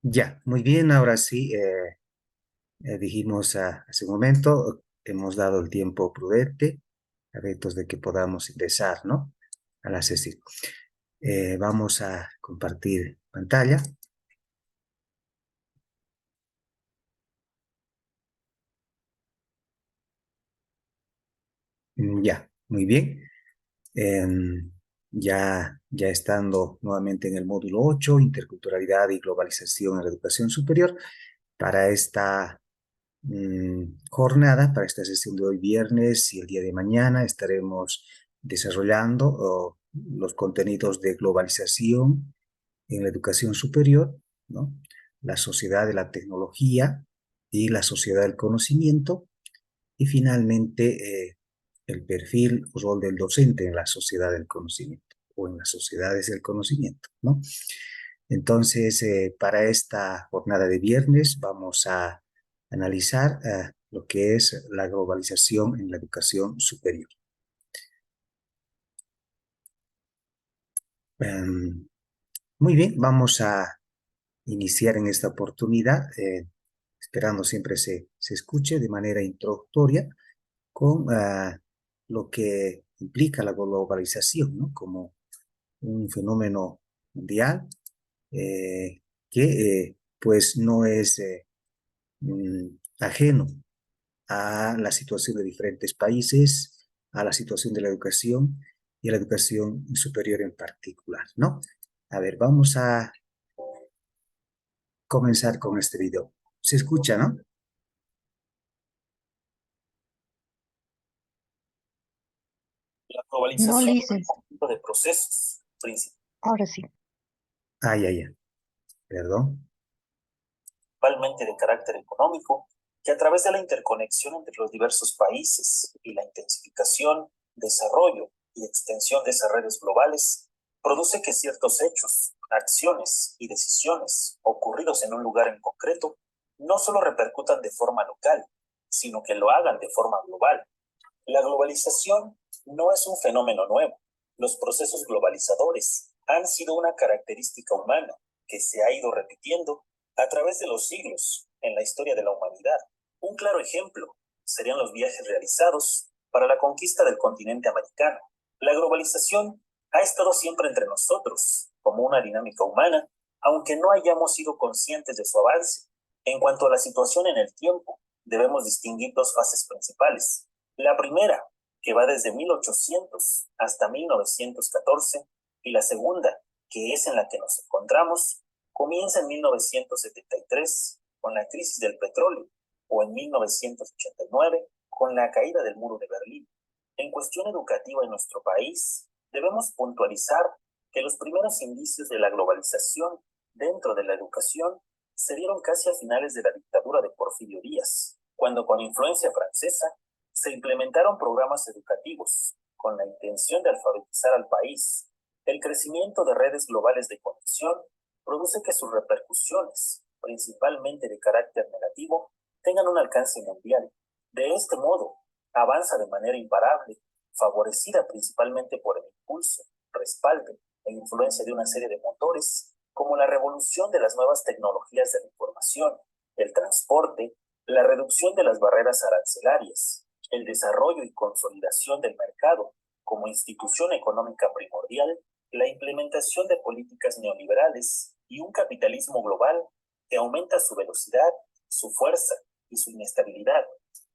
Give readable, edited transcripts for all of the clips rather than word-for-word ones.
Ya, muy bien, ahora sí, dijimos hace un momento, hemos dado el tiempo prudente a efectos de que podamos ingresar, ¿no? A la sesión. Vamos a compartir pantalla. Ya, muy bien. Em, ya estando nuevamente en el módulo 8, Interculturalidad y Globalización en la Educación Superior, para esta jornada, para esta sesión de hoy viernes y el día de mañana estaremos desarrollando los contenidos de globalización en la educación superior, ¿no? La sociedad de la tecnología y la sociedad del conocimiento, y finalmente el perfil o rol del docente en la sociedad del conocimiento o en las sociedades del conocimiento, ¿no? Entonces, para esta jornada de viernes vamos a analizar lo que es la globalización en la educación superior. Um, Muy bien, vamos a iniciar en esta oportunidad, esperando siempre se escuche de manera introductoria con lo que implica la globalización, ¿no? Como un fenómeno mundial que pues no es ajeno a la situación de diferentes países, a la situación de la educación y a la educación superior en particular, ¿no? A ver, vamos a comenzar con este video. ¿Se escucha, no? La No, globalización es un Lices. conjunto de procesos, Ahora sí. Ah, ya. Perdón. principalmente de carácter económico, que a través de la interconexión entre los diversos países y la intensificación, desarrollo y extensión de esas redes globales, produce que ciertos hechos, acciones y decisiones ocurridos en un lugar en concreto no solo repercutan de forma local, sino que lo hagan de forma global. La globalización no es un fenómeno nuevo. Los procesos globalizadores han sido una característica humana que se ha ido repitiendo a través de los siglos en la historia de la humanidad. Un claro ejemplo serían los viajes realizados para la conquista del continente americano. La globalización ha estado siempre entre nosotros como una dinámica humana, aunque no hayamos sido conscientes de su avance. En cuanto a la situación en el tiempo, debemos distinguir dos fases principales. La primera, que va desde 1800 hasta 1914, y la segunda, que es en la que nos encontramos, comienza en 1973 con la crisis del petróleo o en 1989 con la caída del muro de Berlín. En cuestión educativa en nuestro país, debemos puntualizar que los primeros indicios de la globalización dentro de la educación se dieron casi a finales de la dictadura de Porfirio Díaz, cuando con influencia francesa se implementaron programas educativos con la intención de alfabetizar al país. El crecimiento de redes globales de conexión produce que sus repercusiones, principalmente de carácter negativo, tengan un alcance mundial. De este modo, avanza de manera imparable, favorecida principalmente por el impulso, respaldo e influencia de una serie de motores, como la revolución de las nuevas tecnologías de la información, el transporte, la reducción de las barreras arancelarias, el desarrollo y consolidación del mercado como institución económica primordial, la implementación de políticas neoliberales y un capitalismo global que aumenta su velocidad, su fuerza y su inestabilidad.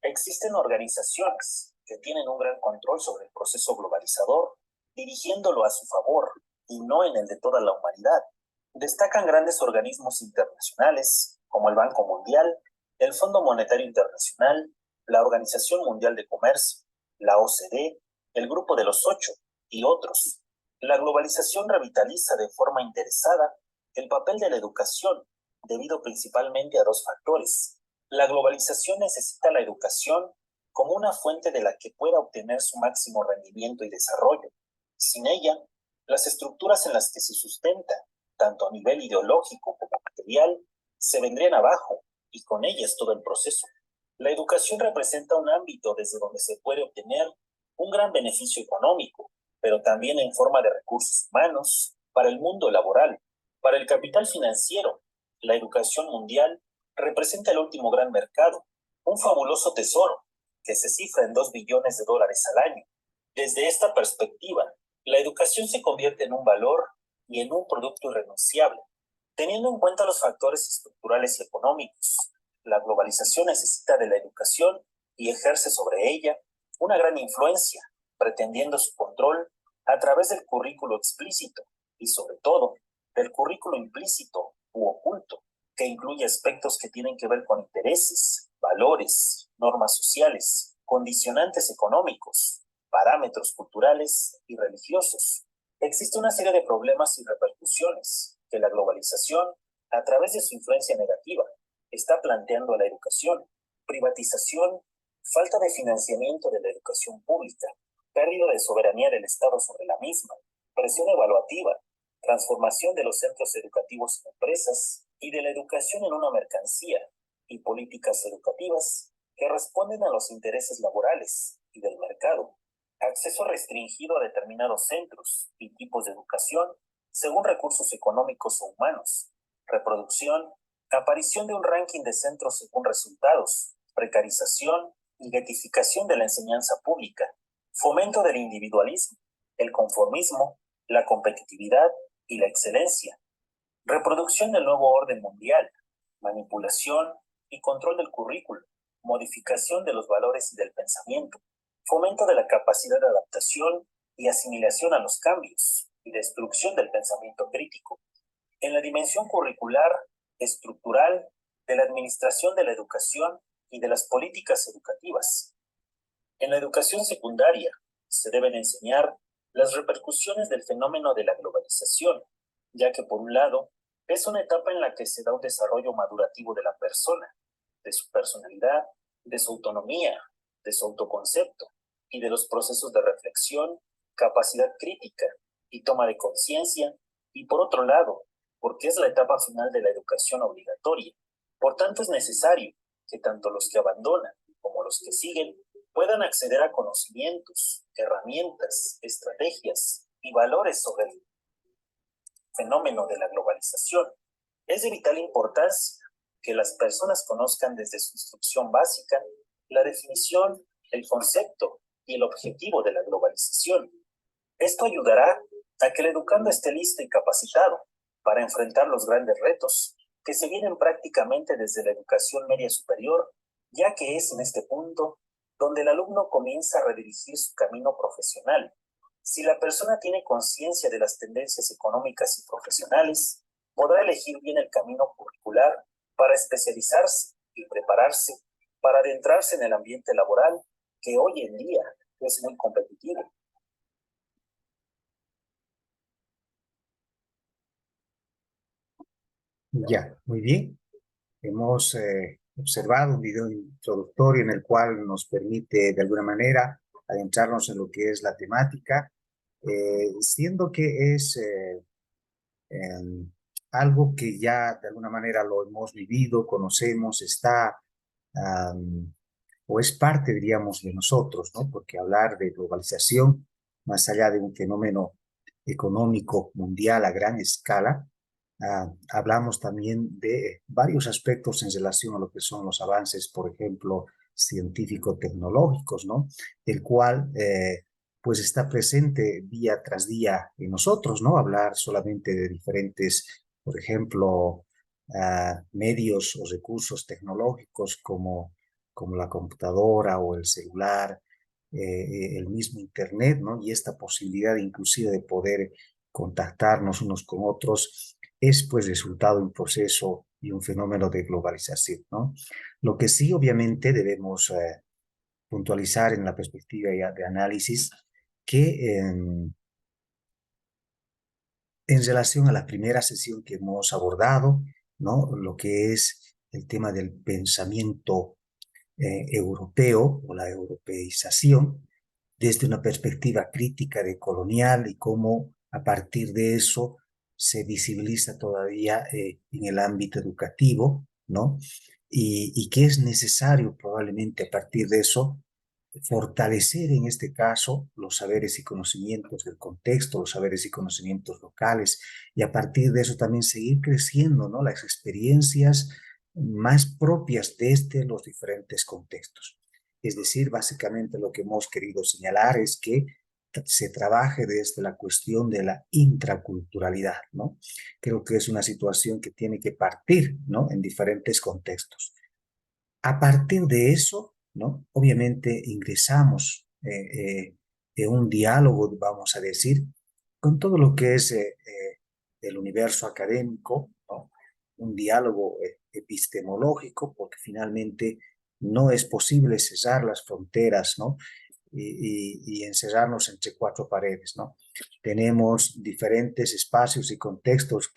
Existen organizaciones que tienen un gran control sobre el proceso globalizador, dirigiéndolo a su favor y no en el de toda la humanidad. Destacan grandes organismos internacionales como el Banco Mundial, el Fondo Monetario Internacional, la Organización Mundial de Comercio, la OCDE, el Grupo de los Ocho y otros. La globalización revitaliza de forma interesada el papel de la educación, debido principalmente a dos factores. La globalización necesita la educación como una fuente de la que pueda obtener su máximo rendimiento y desarrollo. Sin ella, las estructuras en las que se sustenta, tanto a nivel ideológico como material, se vendrían abajo y con ellas todo el proceso. La educación representa un ámbito desde donde se puede obtener un gran beneficio económico, pero también en forma de recursos humanos para el mundo laboral, para el capital financiero la educación mundial representa el último gran mercado, un fabuloso tesoro que se cifra en 2 billones de dólares al año. Desde esta perspectiva, la educación se convierte en un valor y en un producto irrenunciable, teniendo en cuenta los factores estructurales y económicos. La globalización necesita de la educación y ejerce sobre ella una gran influencia, pretendiendo su control a través del currículo explícito y, sobre todo, del currículo implícito u oculto, que incluye aspectos que tienen que ver con intereses, valores, normas sociales, condicionantes económicos, parámetros culturales y religiosos. Existe una serie de problemas y repercusiones que la globalización, a través de su influencia negativa, está planteando a la educación: privatización, falta de financiamiento de la educación pública, pérdida de soberanía del Estado sobre la misma, presión evaluativa, transformación de los centros educativos en empresas y de la educación en una mercancía, y políticas educativas que responden a los intereses laborales y del mercado, acceso restringido a determinados centros y tipos de educación según recursos económicos o humanos, reproducción, aparición de un ranking de centros según resultados, precarización y getificación de la enseñanza pública, fomento del individualismo, el conformismo, la competitividad y la excelencia, reproducción del nuevo orden mundial, manipulación y control del currículo, modificación de los valores y del pensamiento, fomento de la capacidad de adaptación y asimilación a los cambios y destrucción del pensamiento crítico. En la dimensión curricular, estructural, de la administración de la educación y de las políticas educativas. En la educación secundaria se deben enseñar las repercusiones del fenómeno de la globalización, ya que por un lado es una etapa en la que se da un desarrollo madurativo de la persona, de su personalidad, de su autonomía, de su autoconcepto y de los procesos de reflexión, capacidad crítica y toma de conciencia, y por otro lado, porque es la etapa final de la educación obligatoria. Por tanto, es necesario que tanto los que abandonan como los que siguen puedan acceder a conocimientos, herramientas, estrategias y valores sobre el fenómeno de la globalización. Es de vital importancia que las personas conozcan desde su instrucción básica la definición, el concepto y el objetivo de la globalización. Esto ayudará a que el educando esté listo y capacitado para enfrentar los grandes retos que se vienen prácticamente desde la educación media superior, ya que es en este punto donde el alumno comienza a redirigir su camino profesional. Si la persona tiene conciencia de las tendencias económicas y profesionales, podrá elegir bien el camino curricular para especializarse y prepararse para adentrarse en el ambiente laboral, que hoy en día es muy competitivo. Ya, muy bien. Hemos observado un video introductorio en el cual nos permite de alguna manera adentrarnos en lo que es la temática, siendo que es algo que ya de alguna manera lo hemos vivido, conocemos, está o es parte, diríamos, de nosotros, ¿no? Porque hablar de globalización, más allá de un fenómeno económico mundial a gran escala, hablamos también de varios aspectos en relación a lo que son los avances, por ejemplo, científico-tecnológicos, ¿no? El cual, pues, está presente día tras día en nosotros, ¿no? Hablar solamente de diferentes, por ejemplo, medios o recursos tecnológicos como la computadora o el celular, el mismo Internet, ¿no? Y esta posibilidad inclusive de poder contactarnos unos con otros es pues resultado de un proceso y un fenómeno de globalización, ¿no? Lo que sí obviamente debemos puntualizar en la perspectiva ya de análisis que en relación a la primera sesión que hemos abordado, ¿no? Lo que es el tema del pensamiento europeo o la europeización desde una perspectiva crítica de colonial y cómo a partir de eso se visibiliza todavía en el ámbito educativo, ¿no? Y que es necesario probablemente a partir de eso fortalecer en este caso los saberes y conocimientos del contexto, los saberes y conocimientos locales, y a partir de eso también seguir creciendo, ¿no? Las experiencias más propias desde los diferentes contextos. Es decir, básicamente lo que hemos querido señalar es que se trabaje desde la cuestión de la intraculturalidad, ¿no? Creo que es una situación que tiene que partir, ¿no? En diferentes contextos. A partir de eso, ¿no? Obviamente ingresamos en un diálogo, vamos a decir, con todo lo que es el universo académico, ¿no? Un diálogo epistemológico, porque finalmente no es posible cesar las fronteras, ¿no? Y encerrarnos entre cuatro paredes, ¿no? Tenemos diferentes espacios y contextos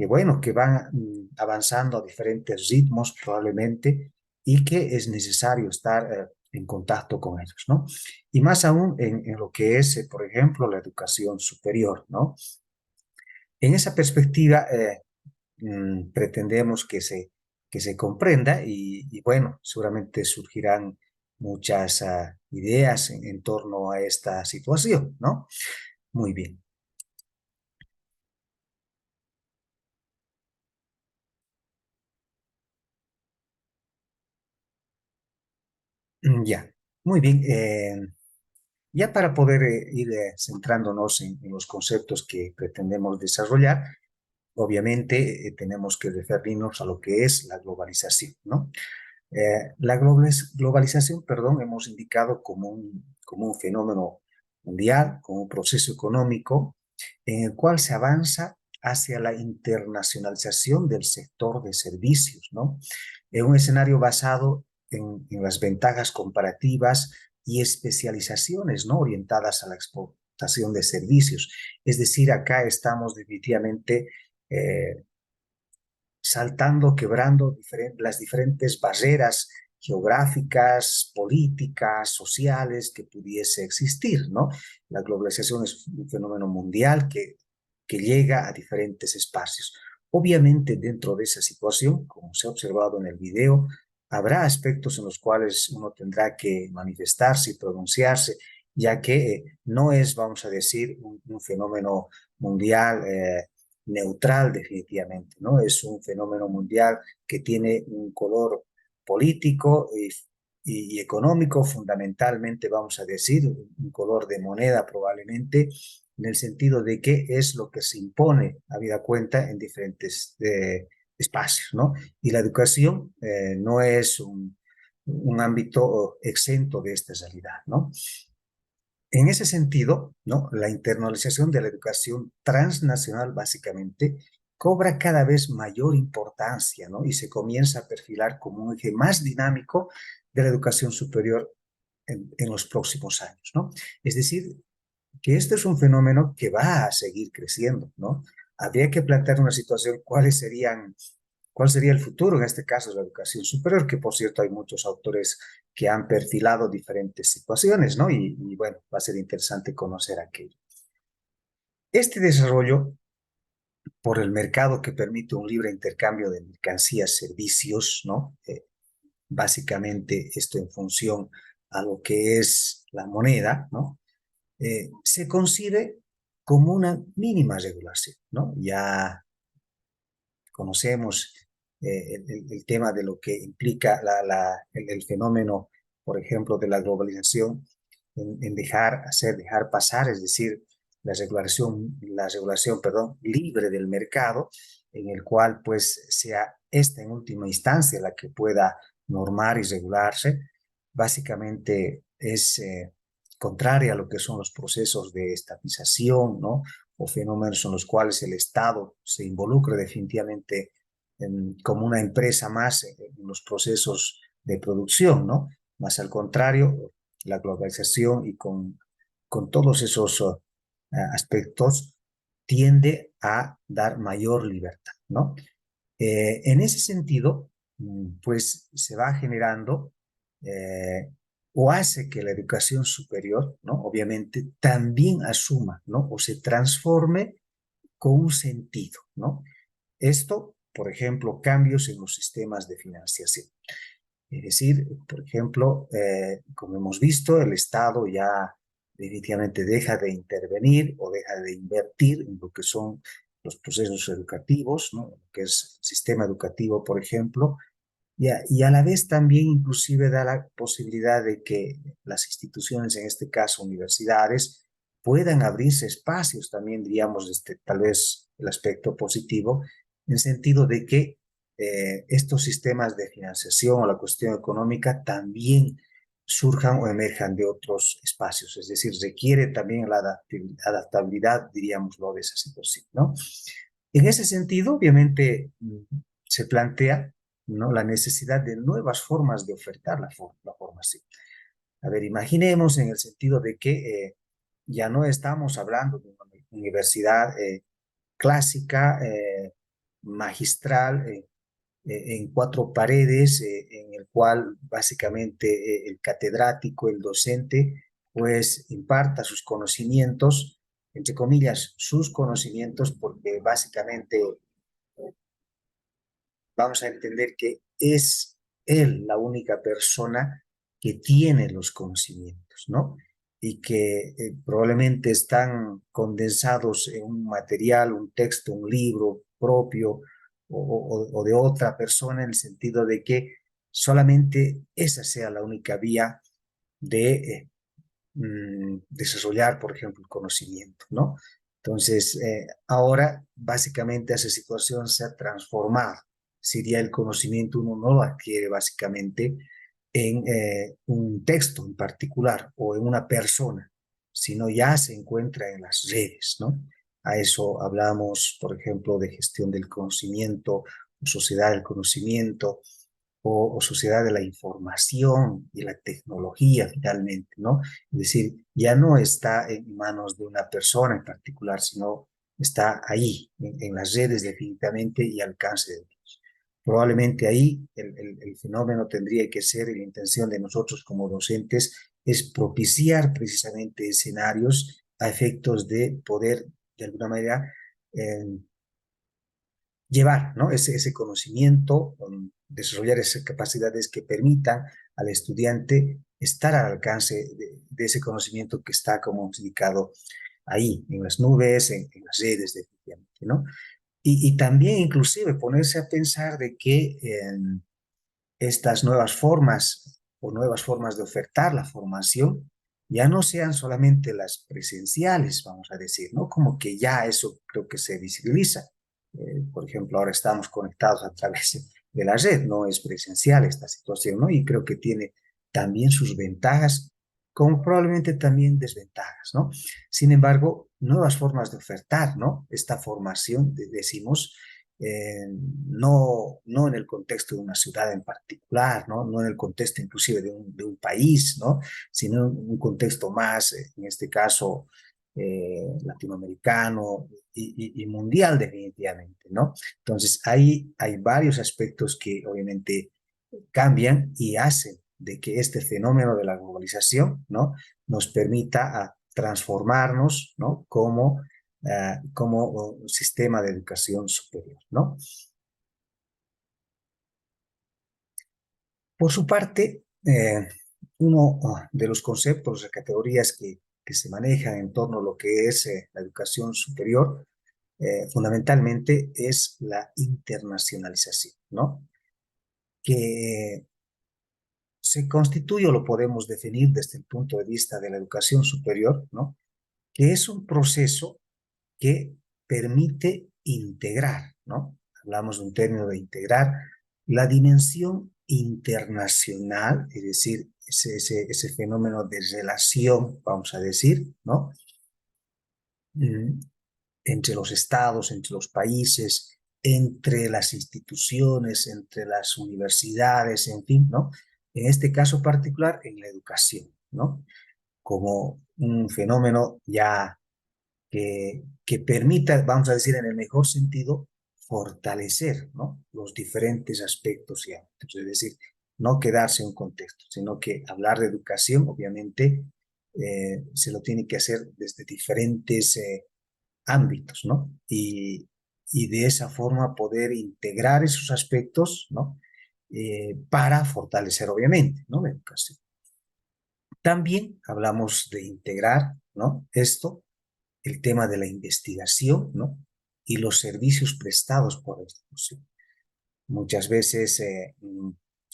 bueno, que van avanzando a diferentes ritmos probablemente y que es necesario estar en contacto con ellos, ¿no? Y más aún en lo que es, por ejemplo, la educación superior, ¿no? En esa perspectiva, pretendemos que se comprenda y bueno, seguramente surgirán muchas ideas en torno a esta situación, ¿no? Muy bien. Ya, muy bien. Ya para poder ir centrándonos en los conceptos que pretendemos desarrollar, obviamente tenemos que referirnos a lo que es la globalización, ¿no? La globalización, perdón, hemos indicado como un fenómeno mundial, como un proceso económico en el cual se avanza hacia la internacionalización del sector de servicios, ¿no? En un escenario basado en las ventajas comparativas y especializaciones, ¿no? Orientadas a la exportación de servicios. Es decir, acá estamos definitivamente saltando, quebrando las diferentes barreras geográficas, políticas, sociales que pudiese existir, ¿no? La globalización es un fenómeno mundial que llega a diferentes espacios. Obviamente, dentro de esa situación, como se ha observado en el video, habrá aspectos en los cuales uno tendrá que manifestarse y pronunciarse, ya que no es, vamos a decir, un fenómeno mundial neutral definitivamente, ¿no? Es un fenómeno mundial que tiene un color político y económico, fundamentalmente, vamos a decir, un color de moneda probablemente, en el sentido de que es lo que se impone, habida cuenta, en diferentes espacios, ¿no? Y la educación no es un ámbito exento de esta realidad, ¿no? En ese sentido, ¿no? La internalización de la educación transnacional básicamente cobra cada vez mayor importancia, ¿no? Y se comienza a perfilar como un eje más dinámico de la educación superior en los próximos años, ¿no? Es decir, que este es un fenómeno que va a seguir creciendo, ¿no? Habría que plantear una situación, ¿cuál sería el futuro en este caso de la educación superior? Que por cierto hay muchos autores que han perfilado diferentes situaciones, ¿no? Y bueno, va a ser interesante conocer aquello. Este desarrollo por el mercado que permite un libre intercambio de mercancías, servicios, ¿no? Básicamente esto en función a lo que es la moneda, ¿no? Se concibe como una mínima regulación, ¿no? Ya conocemos el tema de lo que implica el fenómeno, por ejemplo, de la globalización en dejar pasar, es decir, perdón, libre del mercado, en el cual pues sea esta en última instancia la que pueda normar y regularse, básicamente es contraria a lo que son los procesos de estatización, ¿no? O fenómenos en los cuales el Estado se involucra definitivamente como una empresa más en los procesos de producción, ¿no? Más al contrario, la globalización y con todos esos aspectos tiende a dar mayor libertad, ¿no? En ese sentido, pues se va generando eh, o hace que la educación superior, ¿no? Obviamente también asuma, ¿no? O se transforme con un sentido, ¿no? Esto, por ejemplo, cambios en los sistemas de financiación. Es decir, por ejemplo, como hemos visto, el Estado ya definitivamente deja de intervenir o deja de invertir en lo que son los procesos educativos, ¿no? Lo que es el sistema educativo, por ejemplo, y a la vez también inclusive da la posibilidad de que las instituciones, en este caso universidades, puedan abrirse espacios también, diríamos, tal vez el aspecto positivo, en el sentido de que estos sistemas de financiación o la cuestión económica también surjan o emerjan de otros espacios, es decir, requiere también la adaptabilidad, diríamoslo, de esa situación, ¿no? En ese sentido, obviamente, se plantea, ¿no?, la necesidad de nuevas formas de ofertar la formación. A ver, imaginemos en el sentido de que ya no estamos hablando de una universidad clásica, magistral, en cuatro paredes, en el cual básicamente el catedrático, el docente, pues imparta sus conocimientos, entre comillas, sus conocimientos, porque básicamente vamos a entender que es él la única persona que tiene los conocimientos, ¿no? Y que probablemente están condensados en un material, un texto, un libro propio o de otra persona, en el sentido de que solamente esa sea la única vía de desarrollar, por ejemplo, el conocimiento, ¿no? Entonces, ahora básicamente esa situación se ha transformado. Sería el conocimiento uno no lo adquiere básicamente en un texto en particular o en una persona, sino ya se encuentra en las redes, ¿no? A eso hablamos, por ejemplo, de gestión del conocimiento, sociedad del conocimiento, o sociedad de la información y la tecnología finalmente, ¿no? Es decir, ya no está en manos de una persona en particular, sino está ahí, en las redes definitivamente y alcance de todos. Probablemente ahí el fenómeno tendría que ser, y la intención de nosotros como docentes, es propiciar precisamente escenarios a efectos de poder, de alguna manera, eh, llevar, ¿no?, ese conocimiento, desarrollar esas capacidades que permitan al estudiante estar al alcance de ese conocimiento que está, como hemos indicado, ahí, en las nubes, en las redes, definitivamente, ¿no? Y también inclusive ponerse a pensar de que estas nuevas formas o nuevas formas de ofertar la formación ya no sean solamente las presenciales, vamos a decir, ¿no? Como que ya eso creo que se visibiliza. Por ejemplo, ahora estamos conectados a través de la red, no es presencial esta situación, ¿no? Y creo que tiene también sus ventajas, como probablemente también desventajas, ¿no? Sin embargo, nuevas formas de ofertar, ¿no?, esta formación, decimos, no en el contexto de una ciudad en particular, no en el contexto inclusive de un país, ¿no?, sino en un contexto más, en este caso, latinoamericano y mundial definitivamente, ¿no? Entonces, ahí hay varios aspectos que obviamente cambian y hacen de que este fenómeno de la globalización, ¿no?, nos permita transformarnos, ¿no?, como sistema de educación superior, ¿no? Por su parte, uno de los conceptos, de categorías que se manejan en torno a lo que es la educación superior, fundamentalmente es la internacionalización, ¿no? Que se constituye, o lo podemos definir desde el punto de vista de la educación superior, ¿no?, que es un proceso que permite integrar, ¿no? Hablamos de un término de integrar la dimensión internacional, es decir, ese fenómeno de relación, vamos a decir, ¿no?, Mm, entre los estados, entre los países, entre las instituciones, entre las universidades, en fin, ¿no? En este caso particular, en la educación, ¿no? Como un fenómeno ya que permita, vamos a decir en el mejor sentido, fortalecer, ¿no?, los diferentes aspectos y ámbitos. Es decir, no quedarse en un contexto, sino que hablar de educación, obviamente, se lo tiene que hacer desde diferentes ámbitos, ¿no? Y de esa forma poder integrar esos aspectos, ¿no?, para fortalecer, obviamente, ¿no?, la educación. También hablamos de integrar, ¿no?, el tema de la investigación, ¿no?, y los servicios prestados por la institución. Muchas veces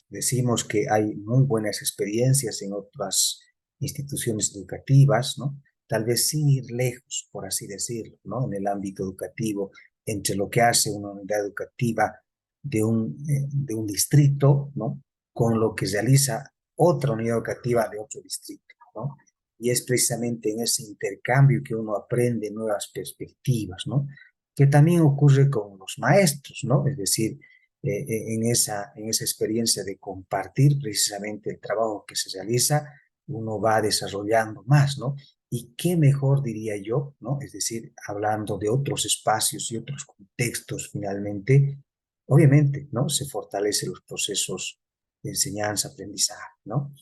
decimos que hay muy buenas experiencias en otras instituciones educativas, ¿no? Tal vez sin ir lejos, por así decirlo, ¿no? En el ámbito educativo, entre lo que hace una unidad educativa de un distrito, ¿no?, con lo que realiza otra unidad educativa de otro distrito, ¿no? Y es precisamente en ese intercambio que uno aprende nuevas perspectivas, ¿no? Que también ocurre con los maestros, ¿no? Es decir, en esa experiencia de compartir precisamente el trabajo que se realiza, uno va desarrollando más, ¿no? Y qué mejor, diría yo, ¿no? Es decir, hablando de otros espacios y otros contextos, finalmente, obviamente, ¿no?, se fortalecen los procesos de enseñanza, aprendizaje, ¿no?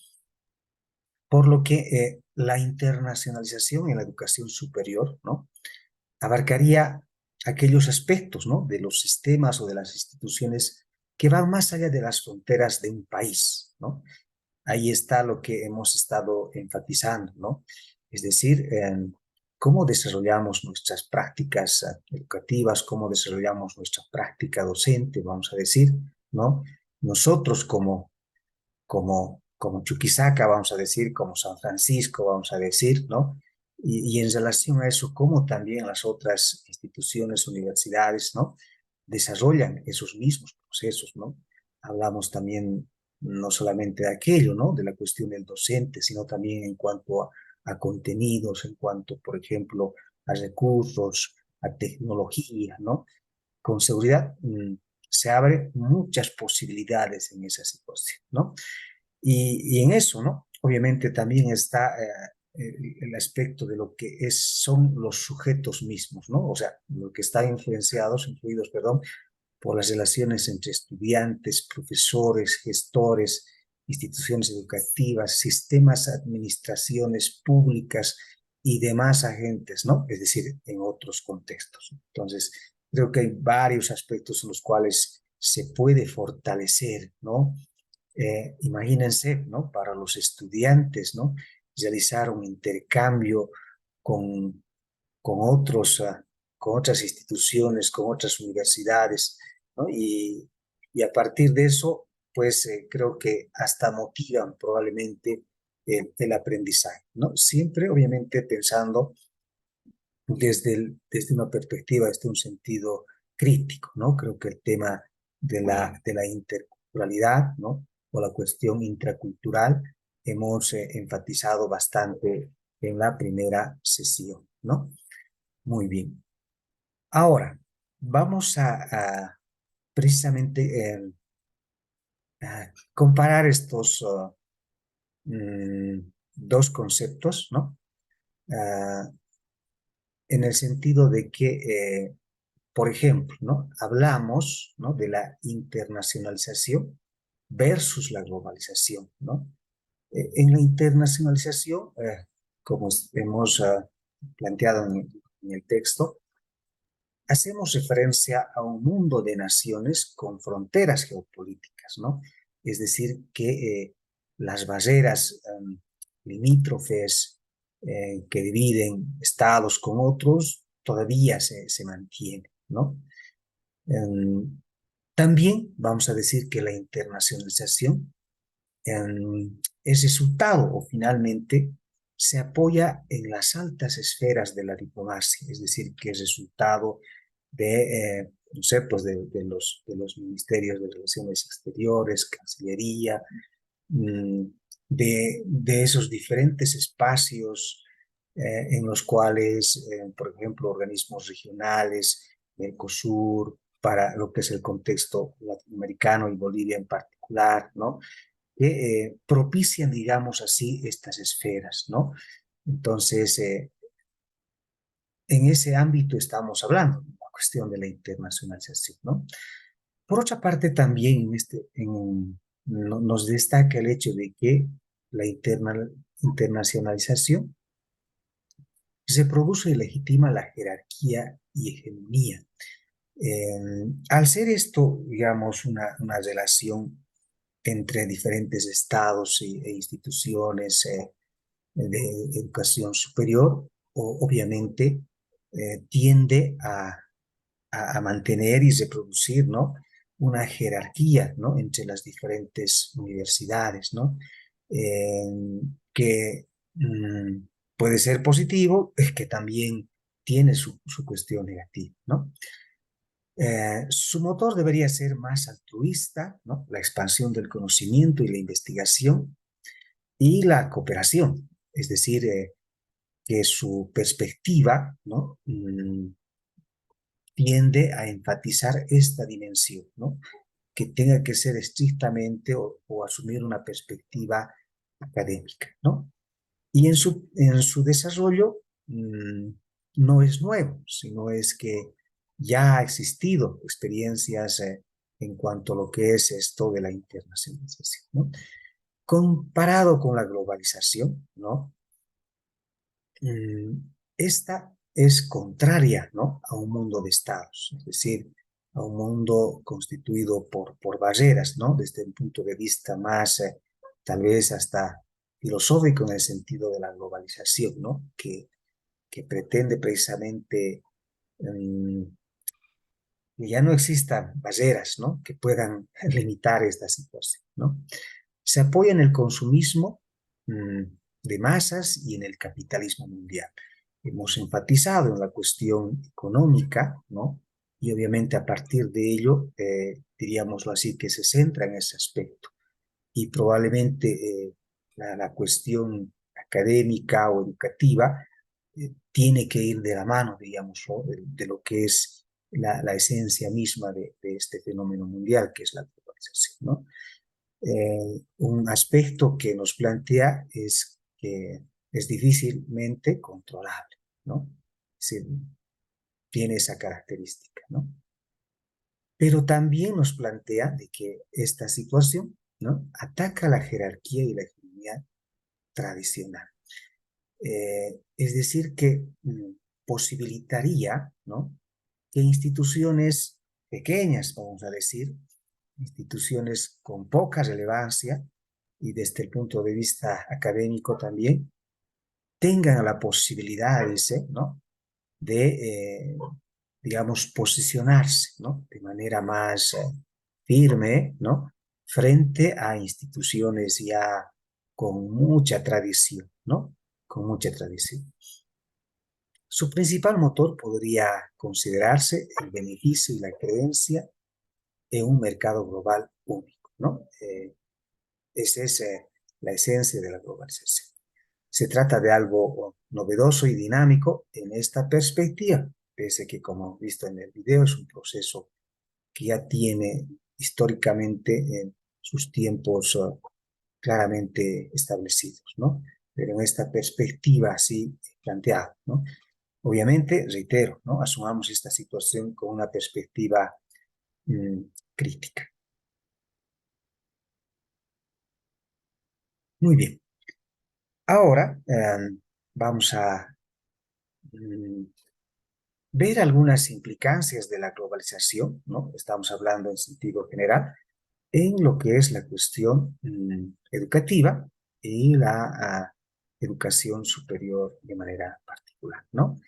Por lo que la internacionalización en la educación superior, ¿no?, abarcaría aquellos aspectos, ¿no?, de los sistemas o de las instituciones que van más allá de las fronteras de un país, ¿no? Ahí está lo que hemos estado enfatizando, ¿no? Es decir, cómo desarrollamos nuestras prácticas educativas, cómo desarrollamos nuestra práctica docente, vamos a decir, ¿no? Nosotros como Chuquisaca, vamos a decir, como San Francisco, vamos a decir, ¿no? Y en relación a eso, cómo también las otras instituciones, universidades, ¿no?, desarrollan esos mismos procesos, ¿no? Hablamos también no solamente de aquello, ¿no?, de la cuestión del docente, sino también en cuanto a contenidos, en cuanto, por ejemplo, a recursos, a tecnología, ¿no? Con seguridad se abren muchas posibilidades en esa situación, ¿no? Y en eso, ¿no?, obviamente también está el aspecto de lo que son los sujetos mismos, ¿no? O sea, lo que está influidos, perdón, por las relaciones entre estudiantes, profesores, gestores, instituciones educativas, sistemas, administraciones públicas y demás agentes, ¿no? Es decir, en otros contextos. Entonces, creo que hay varios aspectos en los cuales se puede fortalecer, ¿no? Imagínense, ¿no?, para los estudiantes, ¿no?, realizar un intercambio con, con, otros, con otras instituciones, con otras universidades, ¿no? Y a partir de eso, pues creo que hasta motivan probablemente el aprendizaje, ¿no? Siempre, obviamente, pensando desde una perspectiva, desde un sentido crítico, ¿no? Creo que el tema de la interculturalidad, ¿no?, o la cuestión intracultural, hemos enfatizado bastante en la primera sesión, ¿no? Muy bien. Ahora, vamos a precisamente a comparar estos dos conceptos, ¿no? Uh, en el sentido de que por ejemplo, ¿no?, hablamos, ¿no?, de la internacionalización versus la globalización, ¿no? En la internacionalización, como hemos planteado en el texto, hacemos referencia a un mundo de naciones con fronteras geopolíticas, ¿no? Es decir, que las barreras limítrofes que dividen estados con otros todavía se mantienen, ¿no? También vamos a decir que la internacionalización es resultado o finalmente se apoya en las altas esferas de la diplomacia, es decir, que es resultado de conceptos de los ministerios de Relaciones Exteriores, Cancillería, de esos diferentes espacios en los cuales, por ejemplo, organismos regionales, Mercosur, para lo que es el contexto latinoamericano y Bolivia en particular, ¿no?, que propician, digamos así, estas esferas, ¿no? Entonces, en ese ámbito estamos hablando, la cuestión de la internacionalización, ¿no? Por otra parte, también nos destaca el hecho de que la internacionalización se produce y legitima la jerarquía y hegemonía. Al ser esto, digamos, una relación entre diferentes estados e instituciones de educación superior, obviamente tiende a mantener y reproducir, ¿no?, una jerarquía, ¿no?, entre las diferentes universidades, ¿no?, que puede ser positivo, es que también tiene su cuestión negativa, ¿no? Su motor debería ser más altruista, ¿no?, la expansión del conocimiento y la investigación y la cooperación, es decir, que su perspectiva, ¿no?, tiende a enfatizar esta dimensión, ¿no?, que tenga que ser estrictamente o asumir una perspectiva académica, ¿no? Y en su desarrollo no es nuevo, sino es que ya ha existido experiencias en cuanto a lo que es esto de la internacionalización, ¿no? Comparado con la globalización, ¿no? Esta es contraria, ¿no?, a un mundo de estados, es decir, a un mundo constituido por barreras, ¿no?, desde un punto de vista más, tal vez hasta filosófico en el sentido de la globalización, ¿no?, que pretende precisamente que ya no existan barreras, ¿no?, que puedan limitar esta situación, ¿no? Se apoya en el consumismo de masas y en el capitalismo mundial. Hemos enfatizado en la cuestión económica, ¿no? Y obviamente a partir de ello, diríamoslo así, que se centra en ese aspecto. Y probablemente la cuestión académica o educativa tiene que ir de la mano, digamos, ¿no?, de lo que es la esencia misma de este fenómeno mundial, que es la globalización, ¿no? Un aspecto que nos plantea es que es difícilmente controlable, ¿no? Es decir, tiene esa característica, ¿no? Pero también nos plantea de que esta situación, ¿no?, ataca la jerarquía y la hegemonía tradicional. Es decir, que posibilitaría, ¿no?, que instituciones pequeñas, vamos a decir, instituciones con poca relevancia y desde el punto de vista académico también, tengan la posibilidad, ¿no?, de, digamos, posicionarse, ¿no?, de manera más firme, ¿no?, frente a instituciones ya con mucha tradición, ¿no?, con mucha tradición. Su principal motor podría considerarse el beneficio y la creencia en un mercado global único, ¿no? Esa es la esencia de la globalización. Se trata de algo novedoso y dinámico en esta perspectiva, pese que, como visto en el video, es un proceso que ya tiene históricamente sus tiempos claramente establecidos, ¿no? Pero en esta perspectiva así planteada, ¿no? Obviamente, reitero, ¿no?, asumamos esta situación con una perspectiva crítica. Muy bien. Ahora vamos a ver algunas implicancias de la globalización, ¿no? Estamos hablando en sentido general, en lo que es la cuestión educativa y la educación superior de manera particular, ¿no?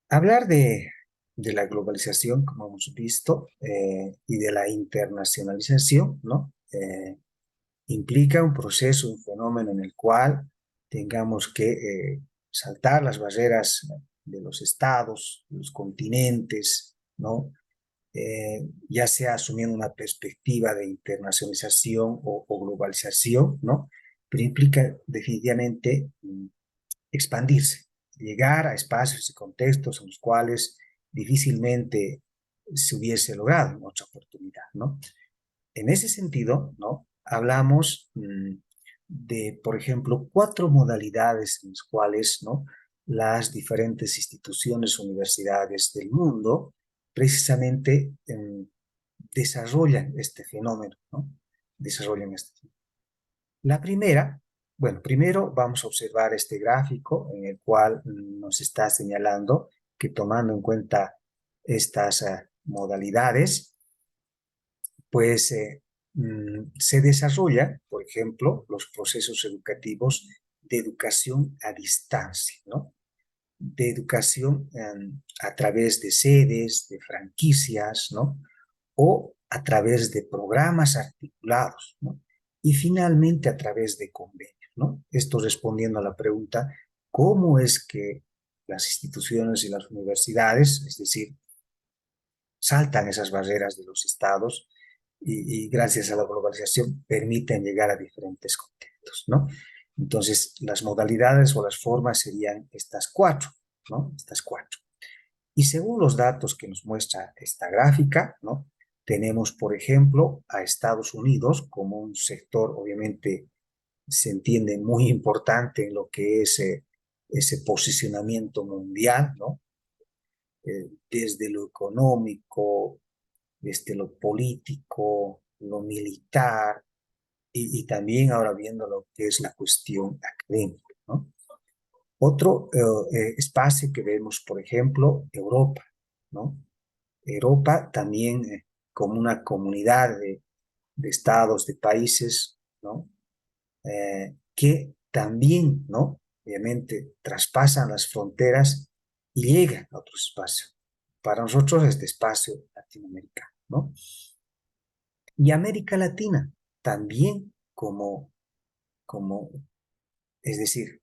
Hablar de la globalización, como hemos visto, y de la internacionalización, ¿no? Implica un proceso, un fenómeno en el cual tengamos que saltar las barreras de los estados, de los continentes, ¿no? Ya sea asumiendo una perspectiva de internacionalización o globalización, ¿no? Pero implica definitivamente expandirse, llegar a espacios y contextos en los cuales difícilmente se hubiese logrado en otra oportunidad, ¿no? En ese sentido, ¿no?, hablamos de, por ejemplo, 4 modalidades en las cuales, ¿no?, las diferentes instituciones, universidades del mundo precisamente desarrollan este fenómeno, ¿no? Desarrollan este fenómeno. La primera, bueno, primero vamos a observar este gráfico en el cual nos está señalando que tomando en cuenta estas modalidades, pues se desarrolla, por ejemplo, los procesos educativos de educación a distancia, ¿no? De educación a través de sedes, de franquicias, ¿no? O a través de programas articulados, ¿no? Y finalmente a través de convenios, ¿no? Esto respondiendo a la pregunta, ¿cómo es que las instituciones y las universidades, es decir, saltan esas barreras de los estados y gracias a la globalización permiten llegar a diferentes contextos, ¿no? Entonces, las modalidades o las formas serían estas cuatro, ¿no? Estas cuatro. Y según los datos que nos muestra esta gráfica, ¿no? Tenemos, por ejemplo, a Estados Unidos como un sector, obviamente, se entiende muy importante en lo que es ese posicionamiento mundial, ¿no? Desde lo económico, desde lo político, lo militar, y también ahora viendo lo que es la cuestión académica, ¿no? Otro espacio que vemos, por ejemplo, Europa, ¿no? Europa también como una comunidad de estados, de países, ¿no? Que también, ¿no? Obviamente traspasan las fronteras y llegan a otros espacios. Para nosotros este espacio latinoamericano, ¿no? Y América Latina también como, es decir,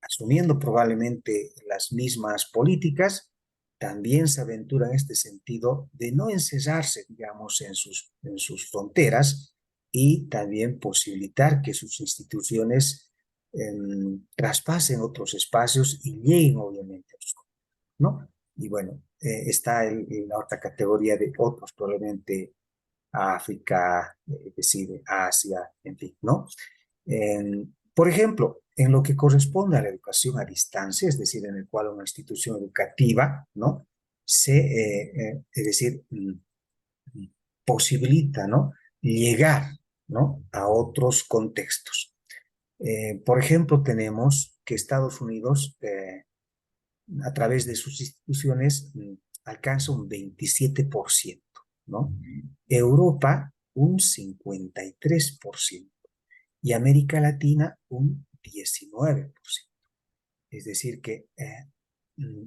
asumiendo probablemente las mismas políticas, también se aventura en este sentido de no encerrarse, digamos, en sus fronteras y también posibilitar que sus instituciones traspasen otros espacios y lleguen, obviamente, a otros, ¿no? Y bueno, está la otra categoría de otros, probablemente África, es decir, Asia, en fin, ¿no? Por ejemplo, en lo que corresponde a la educación a distancia, es decir, en el cual una institución educativa, ¿no? Es decir, posibilita, ¿no? Llegar, ¿no? A otros contextos. Por ejemplo, tenemos que Estados Unidos, a través de sus instituciones, alcanza un 27%, ¿no? Europa, un 53% y América Latina un 19%. Es decir, que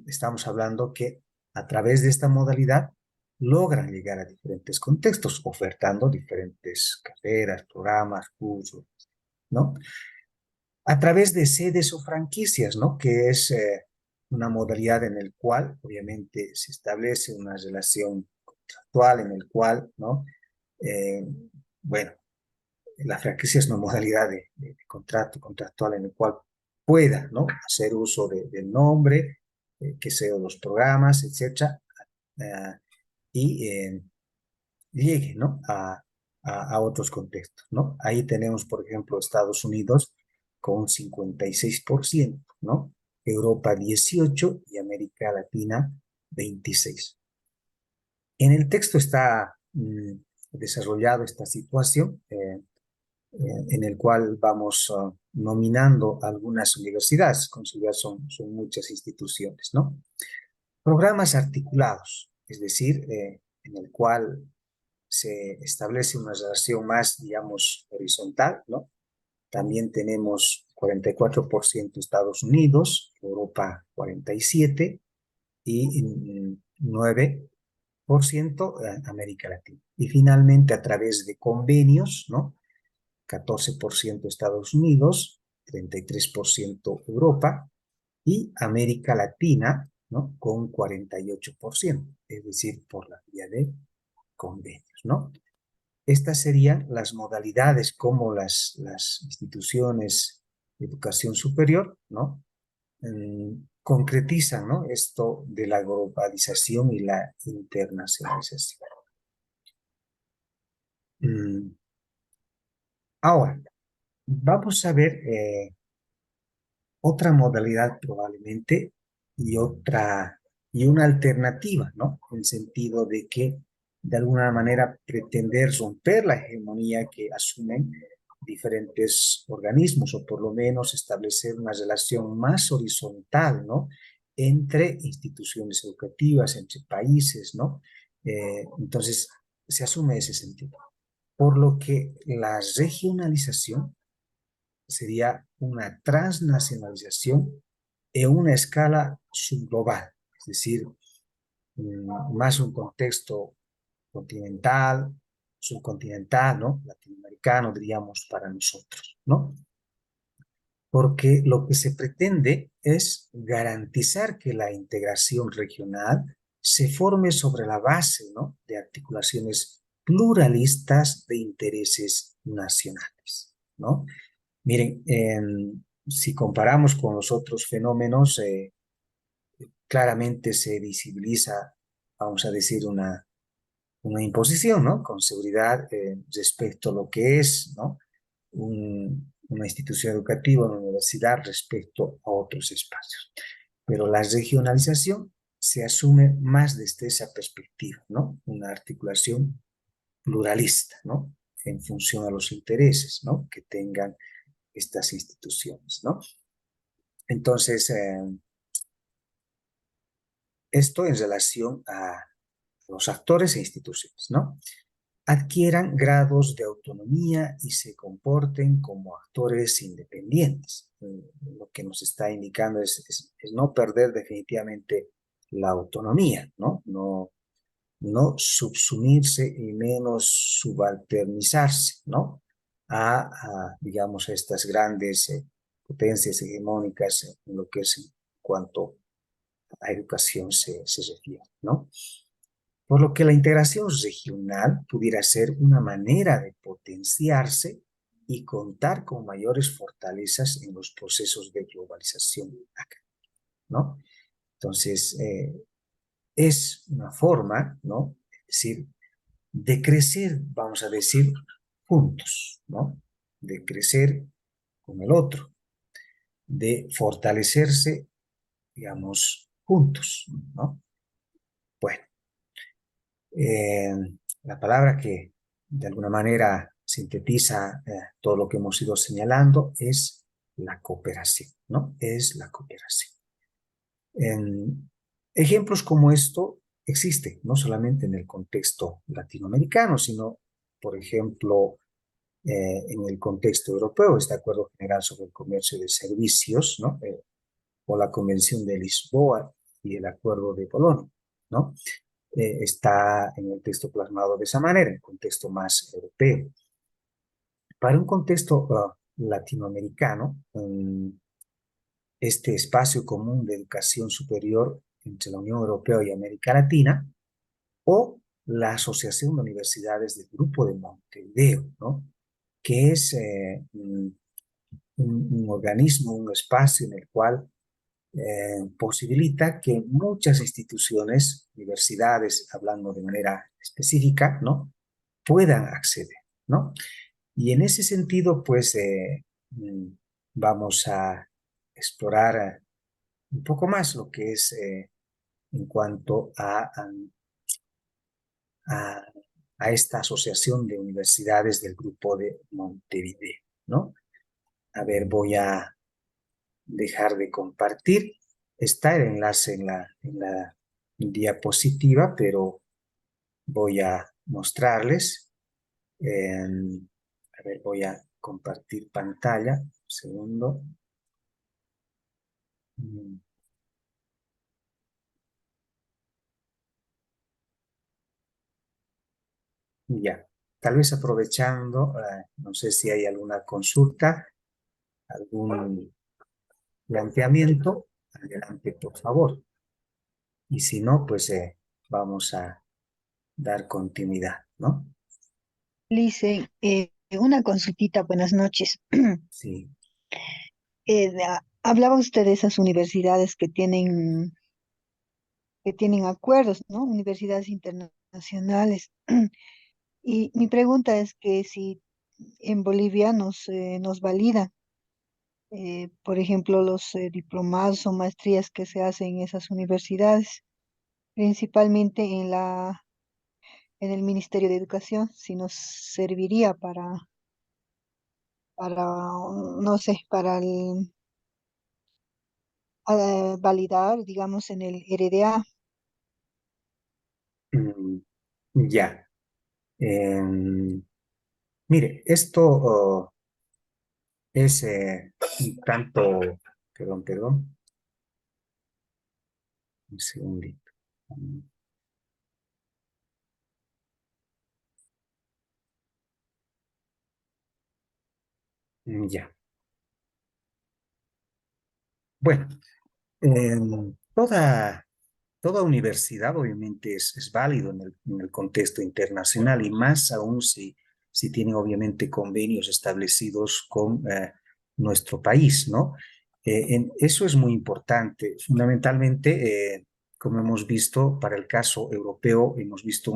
estamos hablando que a través de esta modalidad logran llegar a diferentes contextos, ofertando diferentes carreras, programas, cursos, ¿no? A través de sedes o franquicias, ¿no? Que es una modalidad en el cual, obviamente, se establece una relación contractual en el cual, ¿no? Eh, bueno, la franquicia es una modalidad de contrato contractual en el cual pueda, ¿no? Hacer uso del nombre, que sea los programas, etcétera, eh, y llegue, ¿no? A otros contextos, ¿no? Ahí tenemos, por ejemplo, Estados Unidos con un 56%, ¿no? Europa 18% y América Latina 26%. En el texto está desarrollado esta situación, en el cual vamos nominando algunas universidades, consideradas son muchas instituciones, ¿no? Programas articulados, es decir, en el cual se establece una relación más, digamos, horizontal, ¿no? También tenemos 44% Estados Unidos, Europa 47% y 9% América Latina. Y finalmente a través de convenios, ¿no? 14% Estados Unidos, 33% Europa y América Latina, ¿no? Con 48%, es decir, por la vía de convenios, ¿no? Estas serían las modalidades como las instituciones de educación superior, ¿no? Concretizan, ¿no? Esto de la globalización y la internacionalización. Ahora, vamos a ver otra modalidad probablemente y una alternativa, ¿no? En el sentido de que de alguna manera pretender romper la hegemonía que asumen diferentes organismos o por lo menos establecer una relación más horizontal, ¿no? Entre instituciones educativas, entre países, ¿no? Entonces, se asume ese sentido. Por lo que la regionalización sería una transnacionalización en una escala subglobal, es decir, más un contexto continental, subcontinental, ¿no? Latinoamericano, diríamos, para nosotros, ¿no? Porque lo que se pretende es garantizar que la integración regional se forme sobre la base, ¿no?, de articulaciones pluralistas de intereses nacionales, ¿no? Miren, si comparamos con los otros fenómenos, claramente se visibiliza, vamos a decir, una imposición, ¿no? Con seguridad respecto a lo que es, ¿no? Una institución educativa, una universidad respecto a otros espacios. Pero la regionalización se asume más desde esa perspectiva, ¿no? Una articulación pluralista, ¿no? En función a los intereses, ¿no?, que tengan estas instituciones, ¿no? Entonces, esto en relación a los actores e instituciones, ¿no? Adquieran grados de autonomía y se comporten como actores independientes. Lo que nos está indicando es no perder definitivamente la autonomía, ¿no? No subsumirse y menos subalternizarse, ¿no? Digamos, estas grandes potencias hegemónicas en lo que es en cuanto a educación se refiere, ¿no? Por lo que la integración regional pudiera ser una manera de potenciarse y contar con mayores fortalezas en los procesos de globalización acá, ¿no? Entonces, es una forma, ¿no?, es decir, de crecer, vamos a decir, juntos, ¿no? De crecer con el otro, de fortalecerse, digamos, juntos, ¿no? Bueno, eh, la palabra que de alguna manera sintetiza todo lo que hemos ido señalando es la cooperación, ¿no? Es la cooperación. Ejemplos como esto existen, no solamente en el contexto latinoamericano, sino, por ejemplo, en el contexto europeo, este Acuerdo General sobre el Comercio de Servicios, ¿no? O la Convención de Lisboa y el Acuerdo de Bolonia, ¿no? Está en el texto plasmado de esa manera, en el contexto más europeo. Para un contexto latinoamericano, este espacio común de educación superior entre la Unión Europea y América Latina, o la Asociación de Universidades del Grupo de Montevideo, ¿no?, que es un organismo, un espacio en el cual posibilita que muchas instituciones, universidades, hablando de manera específica, ¿no?, puedan acceder, ¿no? Y en ese sentido, pues, vamos a explorar un poco más lo que es en cuanto a, a esta asociación de universidades del Grupo de Montevideo, ¿no? A ver, voy a dejar de compartir. Está el enlace en la diapositiva, pero voy a mostrarles. A ver, voy a compartir pantalla. Un segundo. Mm, Ya. Tal vez aprovechando, no sé si hay alguna consulta, algún planteamiento. Adelante, por favor. Y si no, pues vamos a dar continuidad, ¿no? Lice, una consultita, buenas noches. Sí. Hablaba usted de esas universidades que tienen acuerdos, ¿no? Universidades internacionales. Y mi pregunta es que si en Bolivia nos validan, por ejemplo, los diplomados o maestrías que se hacen en esas universidades, principalmente en el Ministerio de Educación, si nos serviría para, no sé, validar, digamos, en el RDA. Mm, ya. Mire, esto es un tanto, perdón, un segundito. Ya. Bueno, toda universidad obviamente es válido en el contexto internacional y más aún si tienen obviamente convenios establecidos con nuestro país, ¿no? Eso es muy importante. Fundamentalmente, como hemos visto, para el caso europeo, hemos visto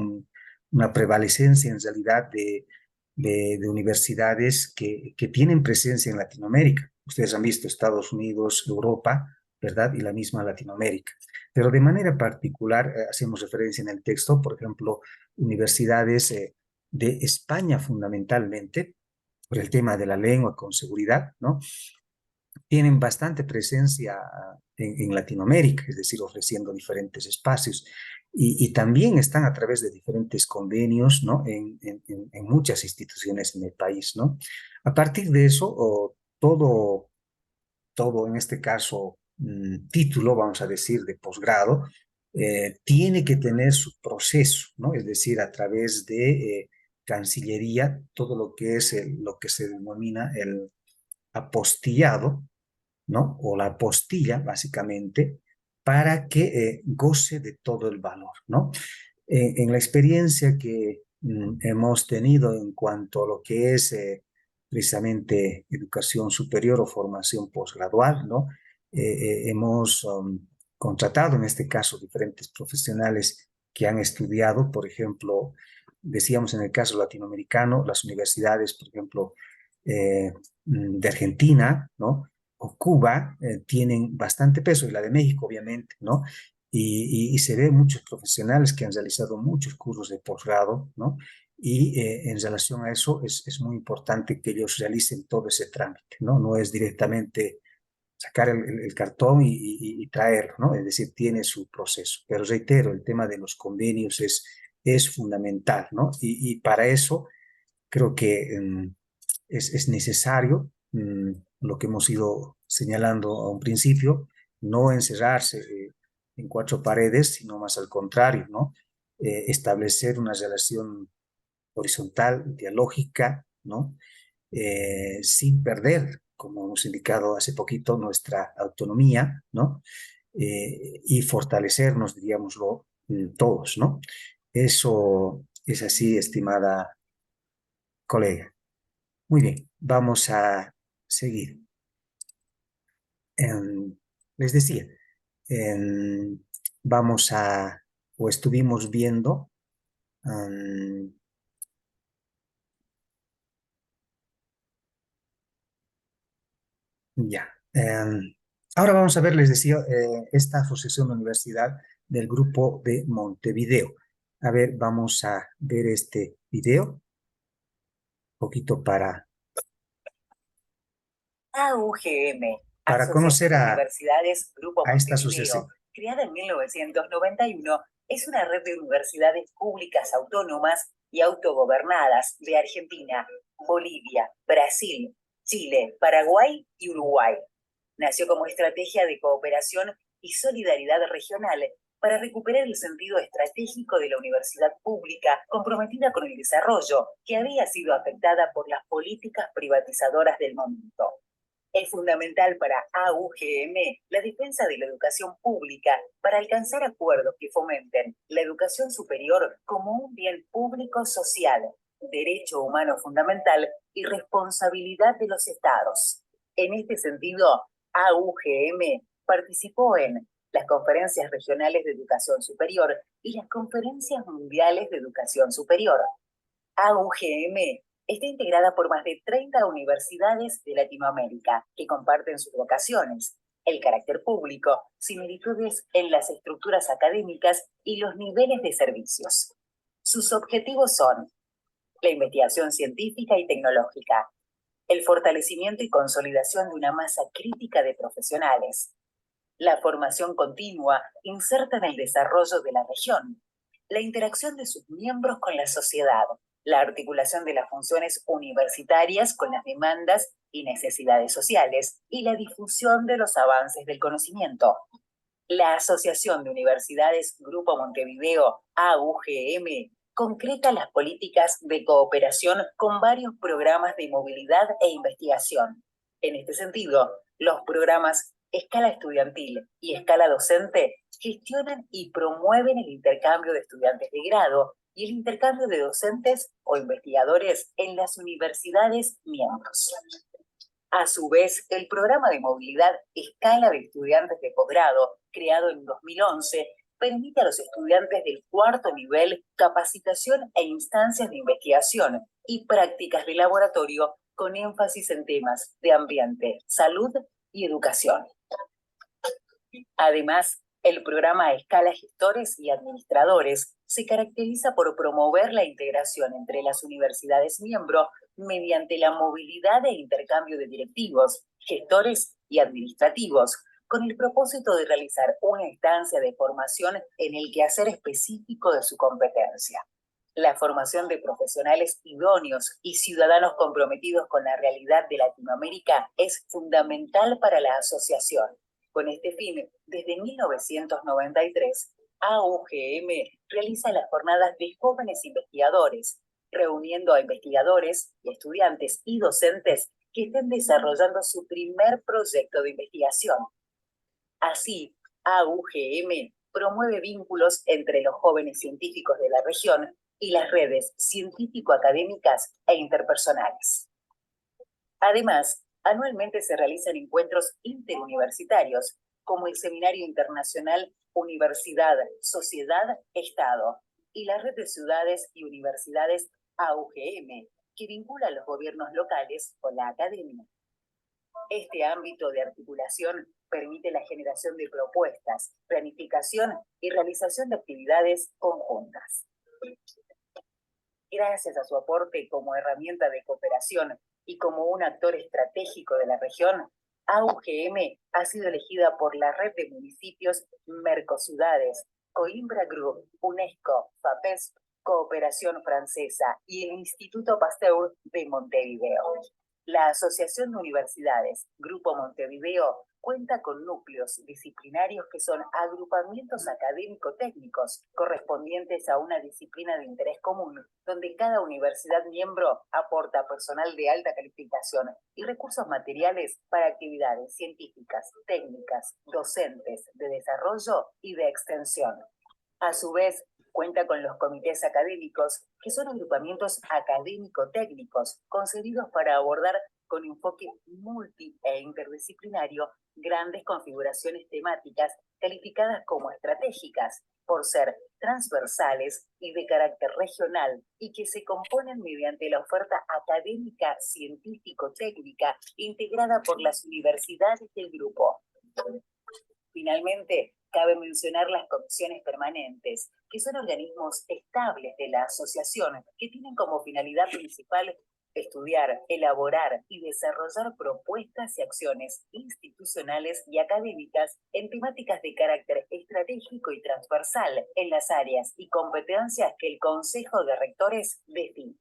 una prevalecencia en realidad de universidades que tienen presencia en Latinoamérica. Ustedes han visto Estados Unidos, Europa, ¿verdad? Y la misma Latinoamérica. Pero de manera particular, hacemos referencia en el texto, por ejemplo, universidades de España fundamentalmente, por el tema de la lengua con seguridad, ¿no? Tienen bastante presencia en Latinoamérica, es decir, ofreciendo diferentes espacios. Y también están a través de diferentes convenios, ¿no? En muchas instituciones en el país, ¿no? A partir de eso, todo en este caso título, vamos a decir, de posgrado, tiene que tener su proceso, ¿no? Es decir, a través de Cancillería, todo lo que es lo que se denomina el apostillado, ¿no? O la apostilla, básicamente, para que goce de todo el valor, ¿no? En la experiencia que hemos tenido en cuanto a lo que es precisamente educación superior o formación posgradual, ¿no? Hemos contratado en este caso diferentes profesionales que han estudiado, por ejemplo, decíamos en el caso latinoamericano, las universidades, por ejemplo, de Argentina, ¿no? O Cuba, tienen bastante peso, y la de México, obviamente, ¿no? Y se ve muchos profesionales que han realizado muchos cursos de posgrado, ¿no? Y en relación a eso es muy importante que ellos realicen todo ese trámite, ¿no? No es directamente sacar el cartón y traerlo, ¿no? Es decir, tiene su proceso. Pero reitero, el tema de los convenios es fundamental, ¿no? Y para eso creo que es necesario lo que hemos ido señalando a un principio, no encerrarse en cuatro paredes, sino más al contrario, ¿no? Establecer una relación horizontal, dialógica, ¿no? Sin perder, como hemos indicado hace poquito, nuestra autonomía, ¿no? Y fortalecernos, diríamoslo, todos, ¿no? Eso es así, estimada colega. Muy bien, vamos a seguir. Les decía, em, vamos a, o estuvimos viendo, ya. Ahora vamos a ver, les decía, esta asociación de universidad del grupo de Montevideo. A ver, vamos a ver este video, un poquito para conocer Asociación de Universidades Grupo a esta Montevideo, asociación. creada en 1991, es una red de universidades públicas autónomas y autogobernadas de Argentina, Bolivia, Brasil, Chile, Paraguay y Uruguay. Nació como estrategia de cooperación y solidaridad regional para recuperar el sentido estratégico de la universidad pública comprometida con el desarrollo, que había sido afectada por las políticas privatizadoras del momento. Es fundamental para AUGM la defensa de la educación pública para alcanzar acuerdos que fomenten la educación superior como un bien público social, derecho humano fundamental y responsabilidad de los estados. En este sentido, AUGM participó en las conferencias regionales de educación superior y las conferencias mundiales de educación superior. AUGM está integrada por más de 30 universidades de Latinoamérica que comparten sus vocaciones, el carácter público, similitudes en las estructuras académicas y los niveles de servicios. Sus objetivos son la investigación científica y tecnológica, el fortalecimiento y consolidación de una masa crítica de profesionales, la formación continua inserta en el desarrollo de la región, la interacción de sus miembros con la sociedad, la articulación de las funciones universitarias con las demandas y necesidades sociales y la difusión de los avances del conocimiento. La Asociación de Universidades Grupo Montevideo, AUGM, concreta las políticas de cooperación con varios programas de movilidad e investigación. En este sentido, los programas Escala Estudiantil y Escala Docente gestionan y promueven el intercambio de estudiantes de grado y el intercambio de docentes o investigadores en las universidades miembros. A su vez, el programa de movilidad Escala de Estudiantes de Posgrado, creado en 2011, permite a los estudiantes del cuarto nivel capacitación e instancias de investigación y prácticas de laboratorio con énfasis en temas de ambiente, salud y educación. Además, el programa Escala Gestores y Administradores se caracteriza por promover la integración entre las universidades miembro mediante la movilidad e intercambio de directivos, gestores y administrativos, con el propósito de realizar una instancia de formación en el quehacer específico de su competencia. La formación de profesionales idóneos y ciudadanos comprometidos con la realidad de Latinoamérica es fundamental para la asociación. Con este fin, desde 1993, AUGM realiza las jornadas de jóvenes investigadores, reuniendo a investigadores, estudiantes y docentes que estén desarrollando su primer proyecto de investigación. Así, AUGM promueve vínculos entre los jóvenes científicos de la región y las redes científico-académicas e interpersonales. Además, anualmente se realizan encuentros interuniversitarios, como el Seminario Internacional Universidad, Sociedad, Estado, y la Red de Ciudades y Universidades AUGM, que vincula a los gobiernos locales con la academia. Este ámbito de articulación permite la generación de propuestas, planificación y realización de actividades conjuntas. Gracias a su aporte como herramienta de cooperación y como un actor estratégico de la región, AUGM ha sido elegida por la red de municipios Mercociudades, Coimbra Group, UNESCO, FAPESP, Cooperación Francesa y el Instituto Pasteur de Montevideo. La Asociación de Universidades Grupo Montevideo cuenta con núcleos disciplinarios que son agrupamientos académico-técnicos correspondientes a una disciplina de interés común, donde cada universidad miembro aporta personal de alta calificación y recursos materiales para actividades científicas, técnicas, docentes, de desarrollo y de extensión. A su vez, cuenta con los comités académicos, que son agrupamientos académico-técnicos concebidos para abordar con enfoque multi e interdisciplinario grandes configuraciones temáticas calificadas como estratégicas por ser transversales y de carácter regional y que se componen mediante la oferta académica científico-técnica integrada por las universidades del grupo. Finalmente, cabe mencionar las comisiones permanentes, que son organismos estables de la asociación que tienen como finalidad principal estudiar, elaborar y desarrollar propuestas y acciones institucionales y académicas en temáticas de carácter estratégico y transversal en las áreas y competencias que el Consejo de Rectores define.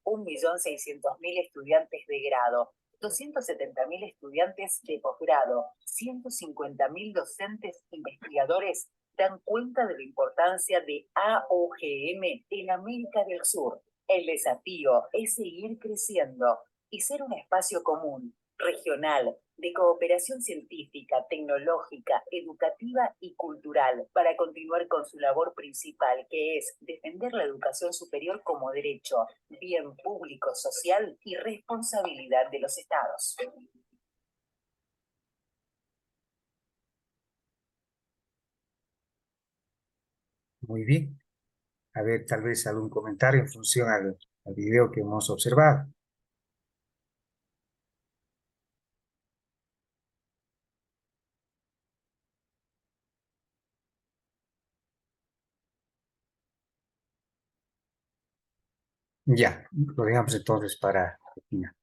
1.600.000 estudiantes de grado, 270.000 estudiantes de posgrado, 150.000 docentes investigadores dan cuenta de la importancia de AUGM en América del Sur. El desafío es seguir creciendo y ser un espacio común, regional, de cooperación científica, tecnológica, educativa y cultural para continuar con su labor principal, que es defender la educación superior como derecho, bien público, social y responsabilidad de los estados. Muy bien. A ver, tal vez algún comentario en función al video que hemos observado. Ya, lo dejamos entonces para el final.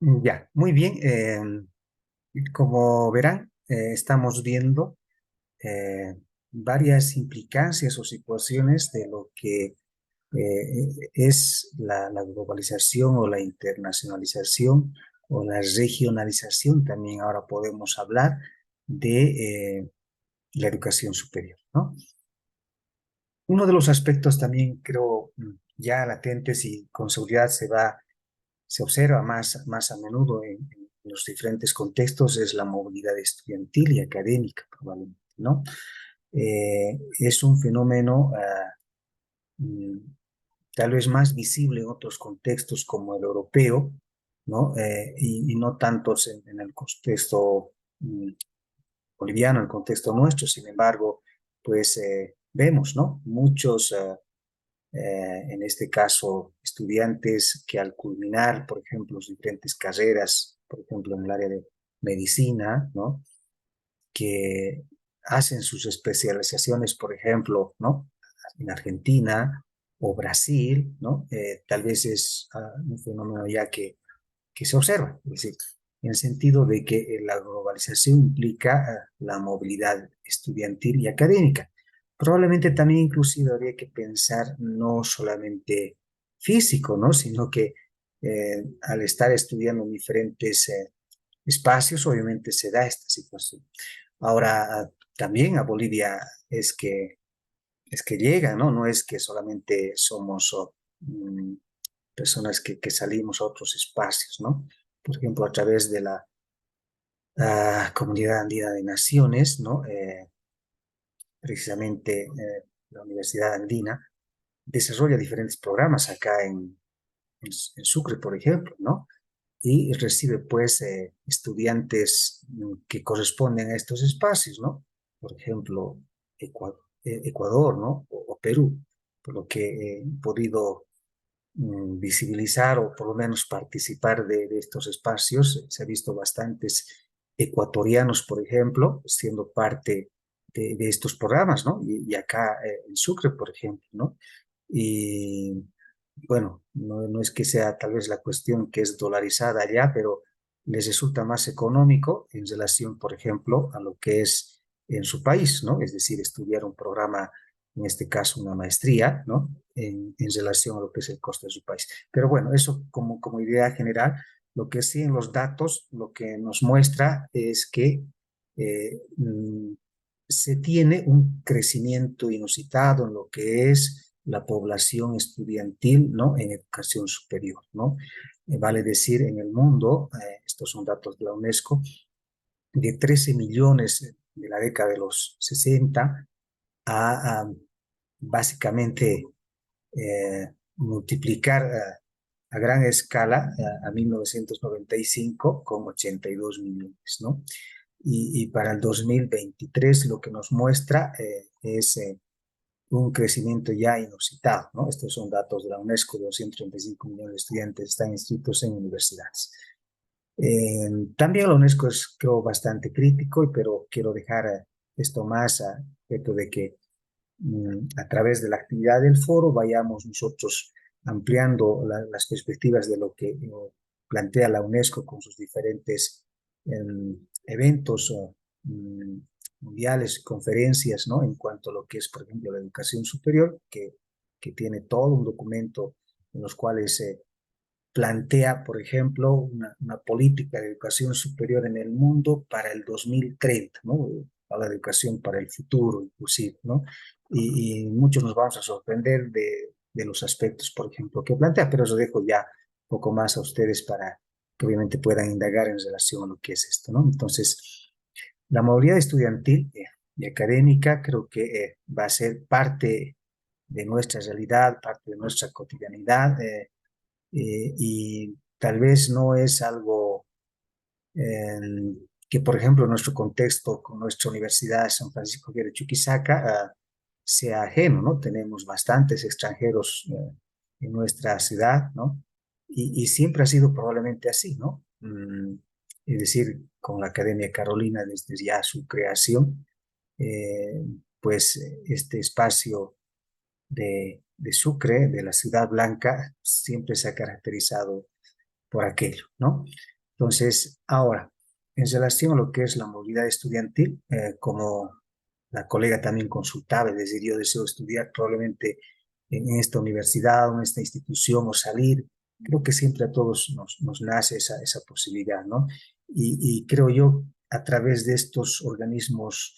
Ya, muy bien. Como verán, estamos viendo eh, varias implicancias o situaciones de lo que es la globalización o la internacionalización o la regionalización. También ahora podemos hablar de la educación superior, ¿no? Uno de los aspectos también creo ya latentes y con seguridad se observa más a menudo en los diferentes contextos es la movilidad estudiantil y académica, probablemente, ¿no? Es un fenómeno mm, tal vez más visible en otros contextos como el europeo, ¿no? Y no tantos en el contexto boliviano, en el contexto nuestro. Sin embargo, pues vemos, ¿no? Muchos, en este caso, estudiantes que al culminar, por ejemplo, sus diferentes carreras, por ejemplo, en el área de medicina, ¿no? Que hacen sus especializaciones, por ejemplo, ¿no? En Argentina o Brasil, ¿no? Tal vez es un fenómeno ya que se observa, es decir, en el sentido de que la globalización implica la movilidad estudiantil y académica. Probablemente también inclusive habría que pensar no solamente físico, ¿no? Sino que al estar estudiando en diferentes espacios, obviamente se da esta situación. Ahora, también a Bolivia es es que llega, ¿no? No es que solamente somos personas que salimos a otros espacios, ¿no? Por ejemplo, a través de la Comunidad Andina de Naciones, ¿no? Precisamente la Universidad Andina desarrolla diferentes programas acá en Sucre, por ejemplo, ¿no? Y recibe pues estudiantes que corresponden a estos espacios, ¿no? Por ejemplo, Ecuador, ¿no? O Perú, por lo que he podido visibilizar o por lo menos participar de estos espacios. Se ha visto bastantes ecuatorianos, por ejemplo, siendo parte de estos programas, ¿no? Y acá en Sucre, por ejemplo, ¿no? Y bueno, no es que sea tal vez la cuestión que es dolarizada allá, pero les resulta más económico en relación, por ejemplo, a lo que es en su país, ¿no? Es decir, estudiar un programa, en este caso una maestría, ¿no? En relación a lo que es el costo de su país. Pero bueno, eso como idea general, lo que sí en los datos, lo que nos muestra es que se tiene un crecimiento inusitado en lo que es la población estudiantil, ¿no? En educación superior, ¿no? Vale decir, en el mundo, estos son datos de la UNESCO, de 13 millones de la década de los 60 a básicamente multiplicar a gran escala a 1995 con 82 millones, ¿no? Y para el 2023 lo que nos muestra es un crecimiento ya inusitado, ¿no? Estos son datos de la UNESCO, 235 millones de estudiantes están inscritos en universidades. También la UNESCO es, creo, bastante crítico, pero quiero dejar esto más a efecto de que a través de la actividad del foro vayamos nosotros ampliando las perspectivas de lo que plantea la UNESCO con sus diferentes eventos mundiales, conferencias, ¿no? En cuanto a lo que es, por ejemplo, la educación superior, que tiene todo un documento en los cuales se plantea, por ejemplo, una política de educación superior en el mundo para el 2030, ¿no? A la educación para el futuro, inclusive, ¿no? Y muchos nos vamos a sorprender de los aspectos, por ejemplo, que plantea, pero eso dejo ya un poco más a ustedes para que obviamente puedan indagar en relación a lo que es esto, ¿no? Entonces, la movilidad estudiantil y académica creo que va a ser parte de nuestra realidad, parte de nuestra cotidianidad, y tal vez no es algo que, por ejemplo, en nuestro contexto con nuestra Universidad de San Francisco de Chuquisaca sea ajeno, ¿no? Tenemos bastantes extranjeros en nuestra ciudad, ¿no? Y siempre ha sido probablemente así, ¿no? Es decir, con la Academia Carolina desde ya su creación, eh, pues este espacio de Sucre, de la Ciudad Blanca, siempre se ha caracterizado por aquello, ¿no? Entonces, ahora, en relación a lo que es la movilidad estudiantil, como la colega también consultaba, es decir, yo deseo estudiar probablemente en esta universidad o en esta institución o salir, creo que siempre a todos nos nace esa posibilidad, ¿no? Y creo yo, a través de estos organismos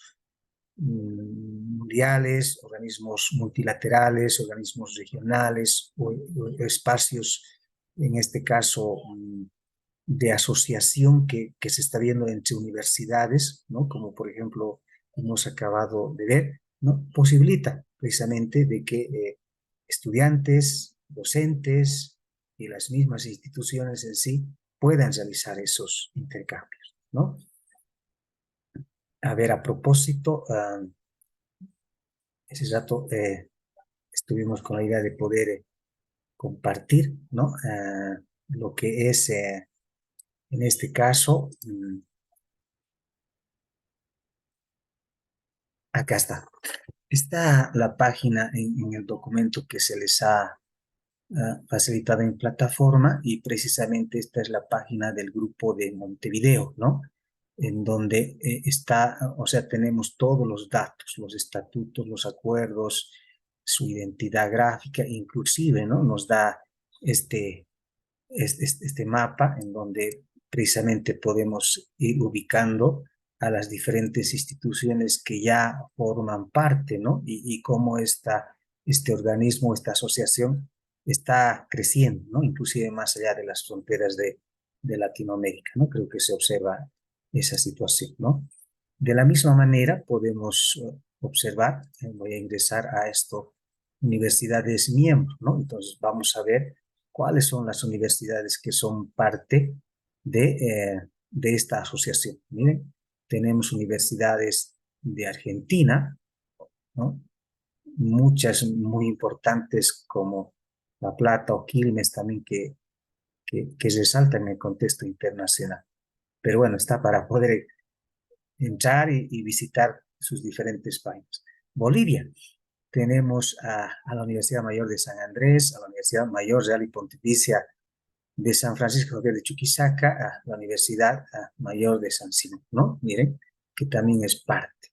mundiales, organismos multilaterales, organismos regionales o espacios, en este caso, de asociación que se está viendo entre universidades, ¿no? Como por ejemplo hemos acabado de ver, ¿no? Posibilita precisamente de que estudiantes, docentes y las mismas instituciones en sí puedan realizar esos intercambios, ¿no? A ver, a propósito, ese rato estuvimos con la idea de poder compartir, ¿no? Lo que es, en este caso, acá está. Está la página en el documento que se les ha facilitado en plataforma y precisamente esta es la página del grupo de Montevideo, ¿no? En donde está, o sea, tenemos todos los datos, los estatutos, los acuerdos, su identidad gráfica, inclusive, ¿no? Nos da este mapa en donde precisamente podemos ir ubicando a las diferentes instituciones que ya forman parte, ¿no? Y cómo este organismo, esta asociación está creciendo, ¿no? Inclusive más allá de las fronteras de Latinoamérica, ¿no? Creo que se observa esa situación, ¿no? De la misma manera podemos observar, voy a ingresar a esto, universidades miembros, ¿no? Entonces vamos a ver cuáles son las universidades que son parte de esta asociación. Miren, tenemos universidades de Argentina, ¿no? Muchas muy importantes como La Plata o Quilmes también que resaltan en el contexto internacional. Pero bueno, está para poder entrar y visitar sus diferentes países. Bolivia, tenemos a la Universidad Mayor de San Andrés, a la Universidad Mayor Real y Pontificia de San Francisco Javier de Chuquisaca, a la Universidad Mayor de San Simón, ¿no? Miren, que también es parte.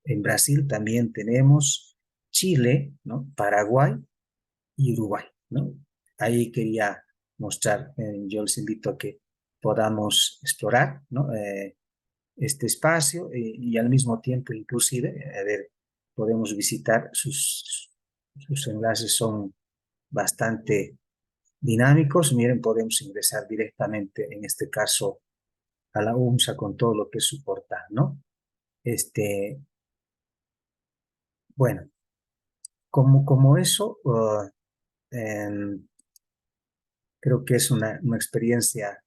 En Brasil también tenemos Chile, ¿no? Paraguay y Uruguay, ¿no? Ahí quería mostrar, yo les invito a que podamos explorar, ¿no? Este espacio y al mismo tiempo inclusive, a ver, podemos visitar sus enlaces son bastante dinámicos. Miren, podemos ingresar directamente, en este caso, a la UNSA con todo lo que es su portal, ¿no? Bueno, como eso, creo que es una experiencia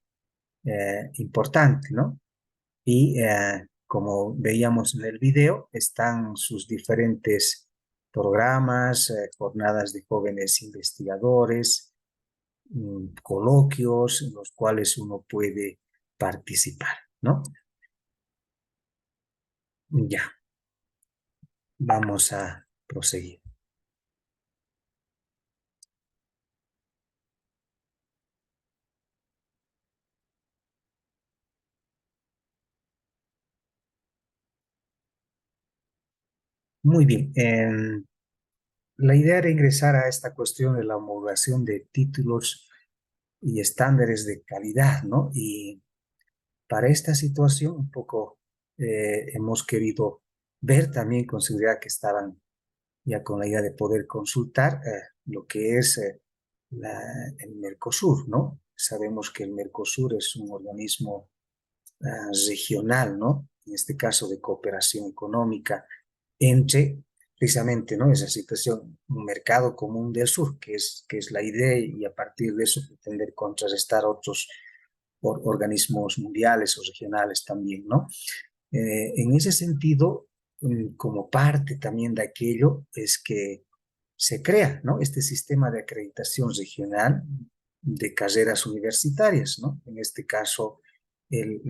importante, ¿no? Y como veíamos en el video, están sus diferentes programas, jornadas de jóvenes investigadores, coloquios en los cuales uno puede participar, ¿no? Ya, vamos a proseguir. Muy bien. La idea era ingresar a esta cuestión de la homologación de títulos y estándares de calidad, ¿no? Y para esta situación un poco hemos querido ver también con seguridad que estaban ya con la idea de poder consultar lo que es el Mercosur, ¿no? Sabemos que el Mercosur es un organismo regional, ¿no? En este caso de cooperación económica entre precisamente, ¿no? Esa situación, un mercado común del sur, que es la idea y a partir de eso pretender contrarrestar otros organismos mundiales o regionales también, ¿no? En ese sentido, como parte también de aquello, es que se crea, ¿no? Este sistema de acreditación regional de carreras universitarias, ¿no? En este caso, el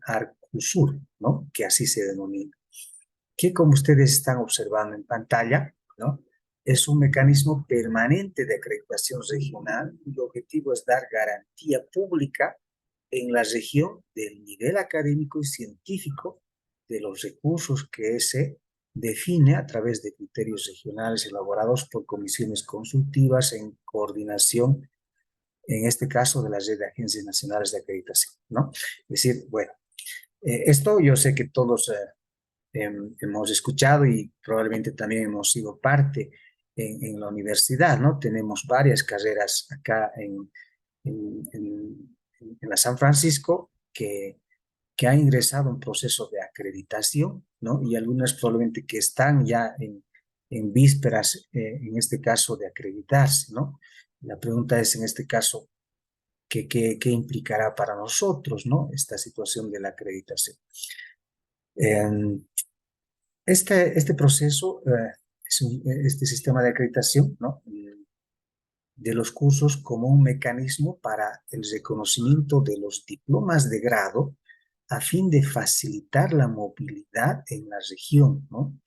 ARCUSUR, ¿no? Que así se denomina. Que como ustedes están observando en pantalla, ¿no? es un mecanismo permanente de acreditación regional cuyo objetivo es dar garantía pública en la región del nivel académico y científico de los recursos que se define a través de criterios regionales elaborados por comisiones consultivas en coordinación, en este caso, de la red de agencias nacionales de acreditación, ¿no? Es decir, bueno, esto yo sé que todos hemos escuchado y probablemente también hemos sido parte en la universidad, ¿no? Tenemos varias carreras acá en la San Francisco que han ingresado a un proceso de acreditación, ¿no? Y algunas probablemente que están ya en vísperas, en este caso, de acreditarse, ¿no? La pregunta es, en este caso, ¿qué implicará para nosotros, ¿no? Esta situación de la acreditación. Este proceso, este sistema de acreditación, ¿no? De los cursos como un mecanismo para el reconocimiento de los diplomas de grado a fin de facilitar la movilidad en la región, ¿no?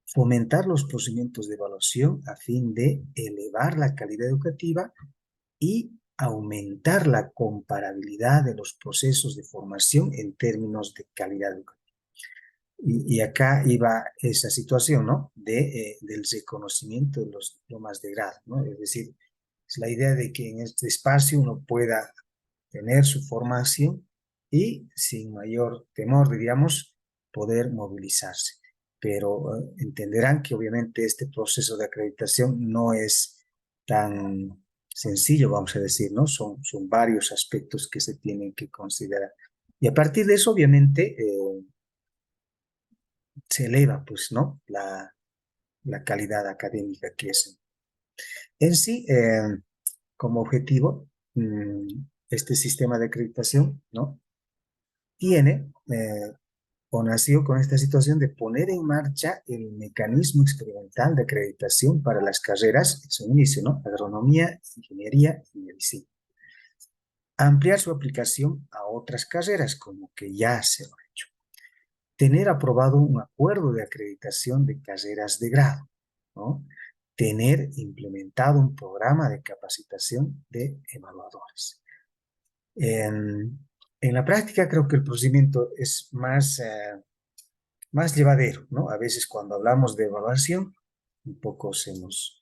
Fomentar los procedimientos de evaluación a fin de elevar la calidad educativa y aumentar la comparabilidad de los procesos de formación en términos de calidad educativa. Y acá iba esa situación, ¿no? Del reconocimiento de los diplomas de grado, ¿no? Es decir, es la idea de que en este espacio uno pueda tener su formación y sin mayor temor, diríamos, poder movilizarse. Pero entenderán que obviamente este proceso de acreditación no es tan sencillo, vamos a decir, ¿no? Son varios aspectos que se tienen que considerar. Y a partir de eso, obviamente, se eleva, pues, ¿no? La calidad académica que es. En sí, como objetivo, este sistema de acreditación, ¿no? Tiene o nació con esta situación de poner en marcha el mecanismo experimental de acreditación para las carreras, en su inicio, ¿no? Agronomía, ingeniería y medicina. Ampliar su aplicación a otras carreras, como que ya se lo ha hecho. Tener aprobado un acuerdo de acreditación de carreras de grado, ¿no? Tener implementado un programa de capacitación de evaluadores. En la práctica creo que el procedimiento es más llevadero, ¿no? A veces cuando hablamos de evaluación, un poco se nos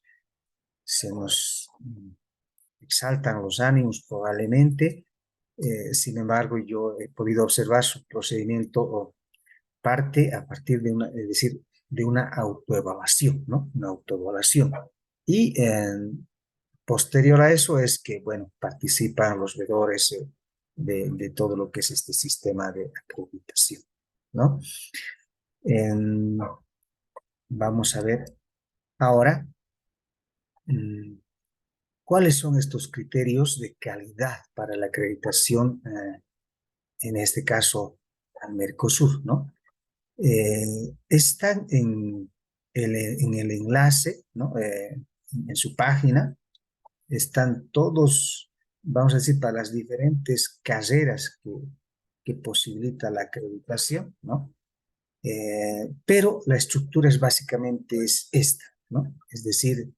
exaltan los ánimos probablemente. Sin embargo, yo he podido observar su procedimiento parte a partir de es decir, de una autoevaluación, ¿no? Una autoevaluación. Y posterior a eso es que, bueno, participan los veedores de todo lo que es este sistema de acreditación, ¿no? Vamos a ver ahora cuáles son estos criterios de calidad para la acreditación, en este caso, al Mercosur, ¿no? Están en el enlace, ¿no? En su página, están todos, vamos a decir, para las diferentes carreras que posibilita la acreditación, ¿no? Pero la estructura es básicamente esta, ¿no? Es decir,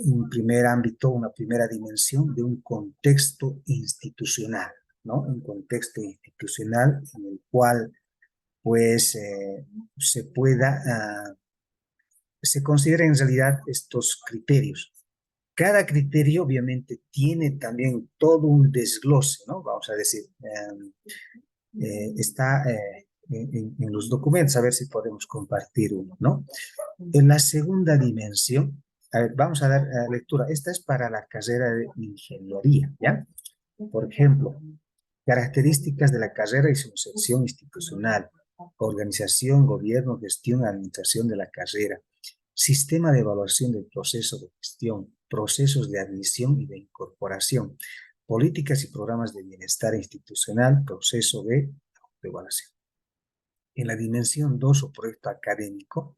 un primer ámbito, una primera dimensión de un contexto institucional, ¿no? Un contexto institucional en el cual pues se consideren en realidad estos criterios. Cada criterio obviamente tiene también todo un desglose, ¿no? Vamos a decir, está en los documentos, a ver si podemos compartir uno, ¿no? En la segunda dimensión, a ver, vamos a dar lectura. Esta es para la carrera de ingeniería, ¿ya? Por ejemplo, características de la carrera y su inserción institucional, organización, gobierno, gestión, administración de la carrera, sistema de evaluación del proceso de gestión, procesos de admisión y de incorporación, políticas y programas de bienestar institucional, proceso de autoevaluación. En la dimensión 2 o proyecto académico,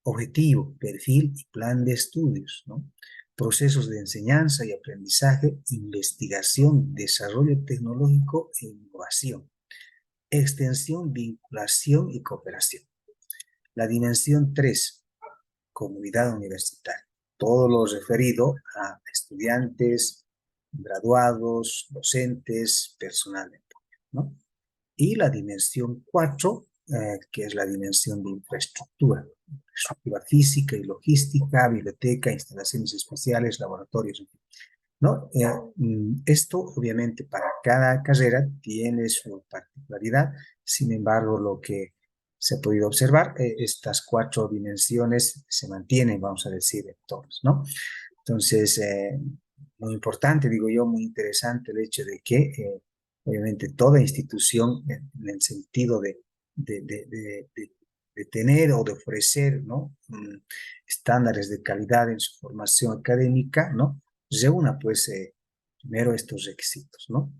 objetivo, perfil y plan de estudios, ¿no? Procesos de enseñanza y aprendizaje, investigación, desarrollo tecnológico e innovación, extensión, vinculación y cooperación. La dimensión 3, comunidad universitaria. Todo lo referido a estudiantes, graduados, docentes, personal de apoyo, ¿no? Y la dimensión 4, que es la dimensión de infraestructura física y logística, biblioteca, instalaciones espaciales, laboratorios, ¿no? Esto obviamente para cada carrera tiene su particularidad, sin embargo lo que se ha podido observar, estas 4 dimensiones se mantienen, vamos a decir, en todas, ¿no? Entonces, muy importante, digo yo, muy interesante el hecho de que obviamente toda institución en el sentido de tener o de ofrecer, ¿no? Estándares de calidad en su formación académica, ¿no? Reúna pues primero estos requisitos, ¿no?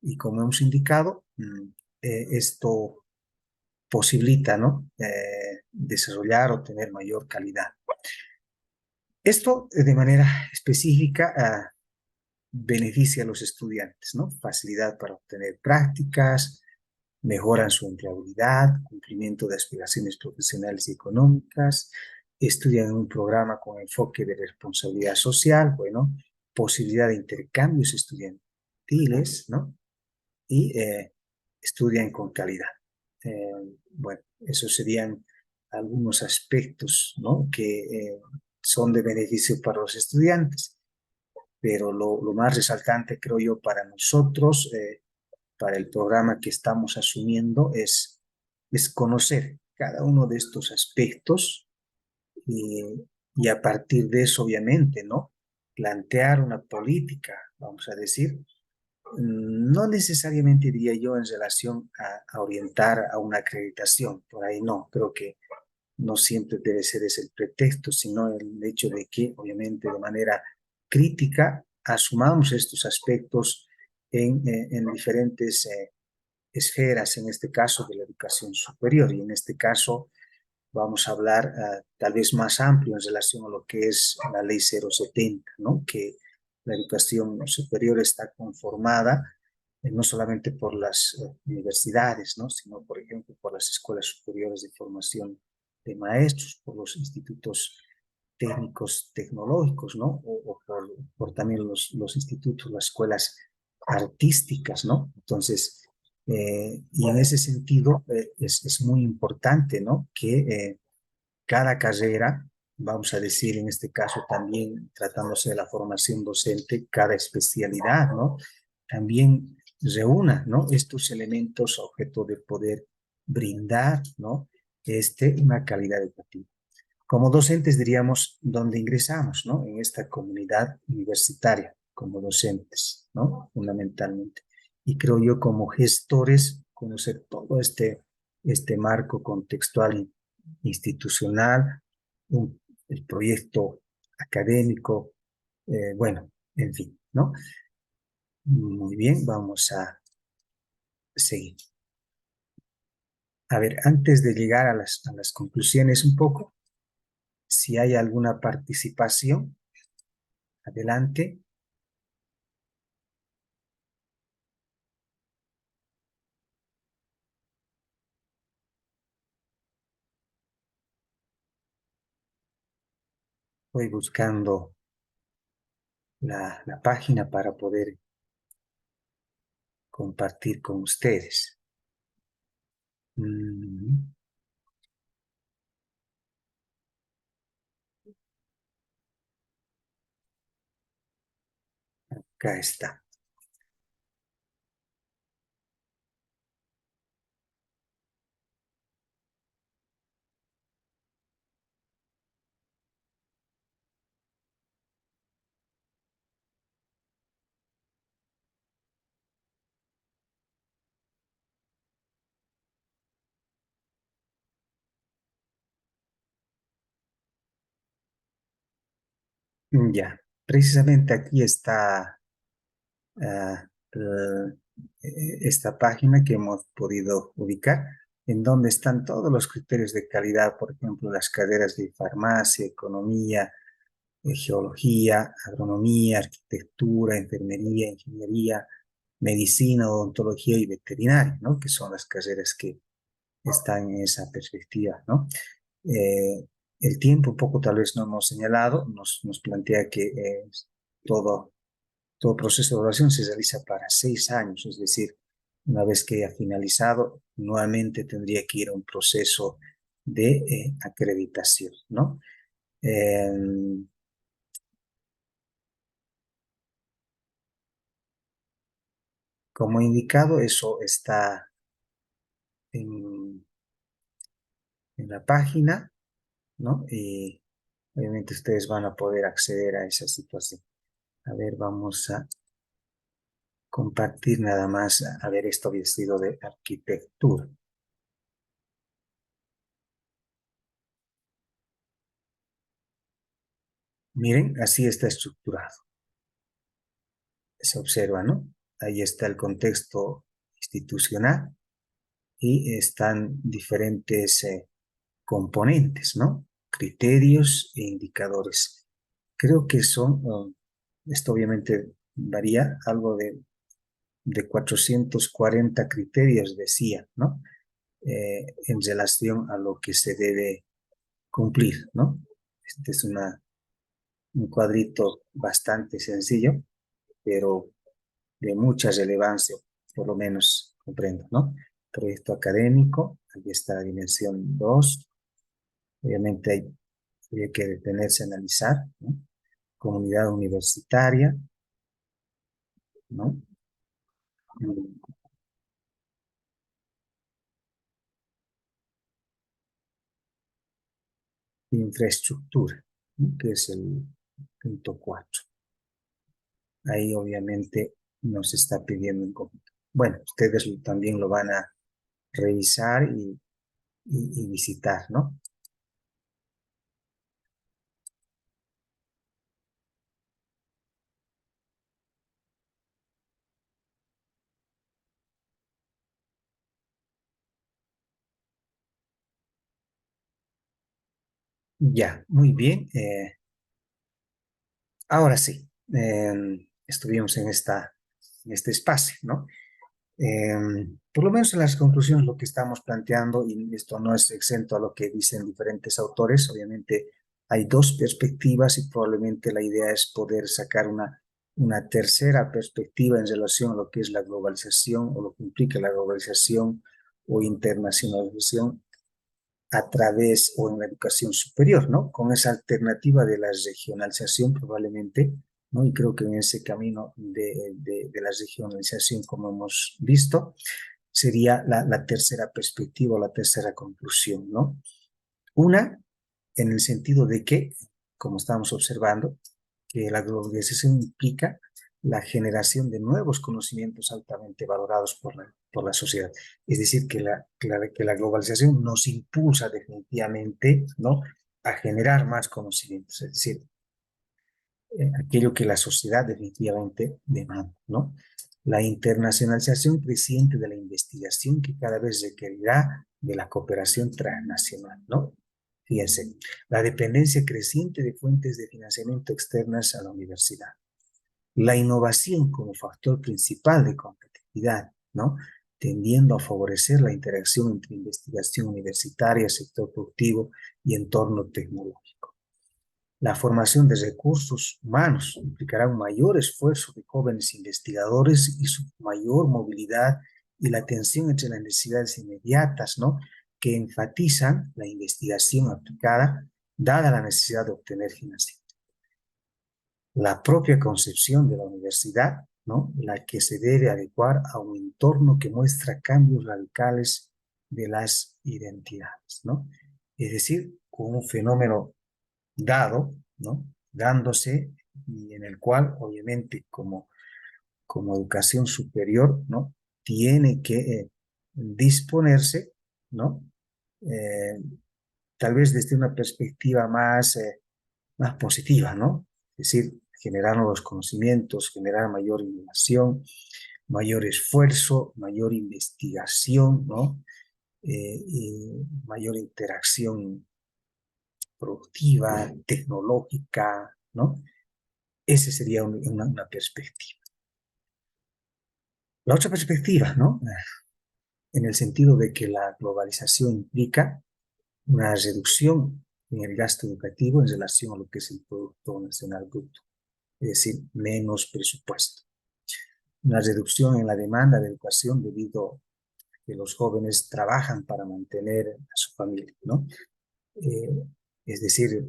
Y como hemos indicado, esto posibilita, ¿no? Desarrollar o tener mayor calidad. Esto de manera específica beneficia a los estudiantes, ¿no? Facilidad para obtener prácticas, mejoran su empleabilidad, cumplimiento de aspiraciones profesionales y económicas, estudian en un programa con enfoque de responsabilidad social, bueno, posibilidad de intercambios estudiantiles, ¿no? Y estudian con calidad. Bueno, esos serían algunos aspectos, ¿no? Que son de beneficio para los estudiantes, pero lo más resaltante, creo yo, para nosotros, para el programa que estamos asumiendo, es conocer cada uno de estos aspectos y a partir de eso, obviamente, ¿no? Plantear una política, vamos a decir, no necesariamente diría yo en relación a orientar a una acreditación, por ahí no, creo que no siempre debe ser ese el pretexto, sino el hecho de que, obviamente, de manera crítica, asumamos estos aspectos en diferentes esferas, en este caso de la educación superior, y en este caso vamos a hablar tal vez más amplio en relación a lo que es la ley 070, ¿no? Que la educación superior está conformada no solamente por las universidades, ¿no? Sino, por ejemplo, por las escuelas superiores de formación de maestros, por los institutos técnicos tecnológicos, ¿no? O por también los institutos, las escuelas artísticas, ¿no? Entonces, y en ese sentido es muy importante, ¿no? Que cada carrera, vamos a decir en este caso también tratándose de la formación docente, cada especialidad, ¿no? También reúna, ¿no? Estos elementos a objeto de poder brindar, ¿no? Una calidad educativa. Como docentes diríamos dónde ingresamos, ¿no? En esta comunidad universitaria, como docentes, ¿no? Fundamentalmente. Y creo yo como gestores, conocer todo este marco contextual institucional, el proyecto académico, bueno, en fin, ¿no? Muy bien, vamos a seguir. A ver, antes de llegar a las conclusiones un poco, si hay alguna participación, adelante. Voy buscando la página para poder compartir con ustedes. Acá está. Ya, precisamente aquí está esta página que hemos podido ubicar, en donde están todos los criterios de calidad, por ejemplo, las carreras de farmacia, economía, geología, agronomía, arquitectura, enfermería, ingeniería, medicina, odontología y veterinaria, ¿no? Que son las carreras que están en esa perspectiva, ¿no? El tiempo, un poco tal vez no hemos señalado, nos plantea que todo proceso de evaluación se realiza para 6 años, es decir, una vez que haya finalizado, nuevamente tendría que ir a un proceso de acreditación, ¿no? Como indicado, eso está en la página, ¿no? Y obviamente ustedes van a poder acceder a esa situación. A ver, vamos a compartir nada más, a ver esto vestido de arquitectura. Miren, así está estructurado. Se observa, ¿no? Ahí está el contexto institucional y están diferentes componentes, ¿no? Criterios e indicadores. Creo que son, esto obviamente varía, algo de 440 criterios, decía, ¿no? En relación a lo que se debe cumplir, ¿no? Este es un cuadrito bastante sencillo, pero de mucha relevancia, por lo menos comprendo, ¿no? Proyecto académico, aquí está la dimensión 2, obviamente hay que detenerse a analizar, ¿no? Comunidad universitaria, ¿no? Infraestructura, ¿no? Que es el punto 4. Ahí obviamente nos está pidiendo en conjunto. Bueno, ustedes también lo van a revisar y visitar, ¿no? Ya, muy bien. Ahora sí, estuvimos en este espacio, ¿no? Por lo menos en las conclusiones lo que estamos planteando, y esto no es exento a lo que dicen diferentes autores, obviamente hay dos perspectivas y probablemente la idea es poder sacar una tercera perspectiva en relación a lo que es la globalización o lo que implica la globalización o internacionalización a través o en la educación superior, ¿no? Con esa alternativa de la regionalización probablemente, ¿no? Y creo que en ese camino de la regionalización, como hemos visto, sería la tercera perspectiva o la tercera conclusión, ¿no? Una, en el sentido de que, como estamos observando, que la globalización implica la generación de nuevos conocimientos altamente valorados por la sociedad. Es decir, que la globalización nos impulsa definitivamente, ¿no?, a generar más conocimientos, es decir, aquello que la sociedad definitivamente demanda, ¿no? La internacionalización creciente de la investigación que cada vez requerirá de la cooperación transnacional, ¿no? Fíjense, la dependencia creciente de fuentes de financiamiento externas a la universidad. La innovación como factor principal de competitividad, ¿no? Tendiendo a favorecer la interacción entre investigación universitaria, sector productivo y entorno tecnológico. La formación de recursos humanos implicará un mayor esfuerzo de jóvenes investigadores y su mayor movilidad y la atención entre las necesidades inmediatas, ¿no?, que enfatizan la investigación aplicada, dada la necesidad de obtener financiamiento. La propia concepción de la universidad, ¿no?, la que se debe adecuar a un entorno que muestra cambios radicales de las identidades, ¿no? Es decir, con un fenómeno dado, ¿no?, dándose, y en el cual obviamente como educación superior, ¿no?, tiene que disponerse, ¿no?, tal vez desde una perspectiva más positiva, ¿no? Es decir, generar nuevos conocimientos, generar mayor innovación, mayor esfuerzo, mayor investigación, ¿no? Mayor interacción productiva, tecnológica, ¿no? Esa sería una perspectiva. La otra perspectiva, ¿no?, en el sentido de que la globalización implica una reducción en el gasto educativo en relación a lo que es el Producto Nacional Bruto, es decir, menos presupuesto. Una reducción en la demanda de educación debido a que los jóvenes trabajan para mantener a su familia, ¿no? Es decir,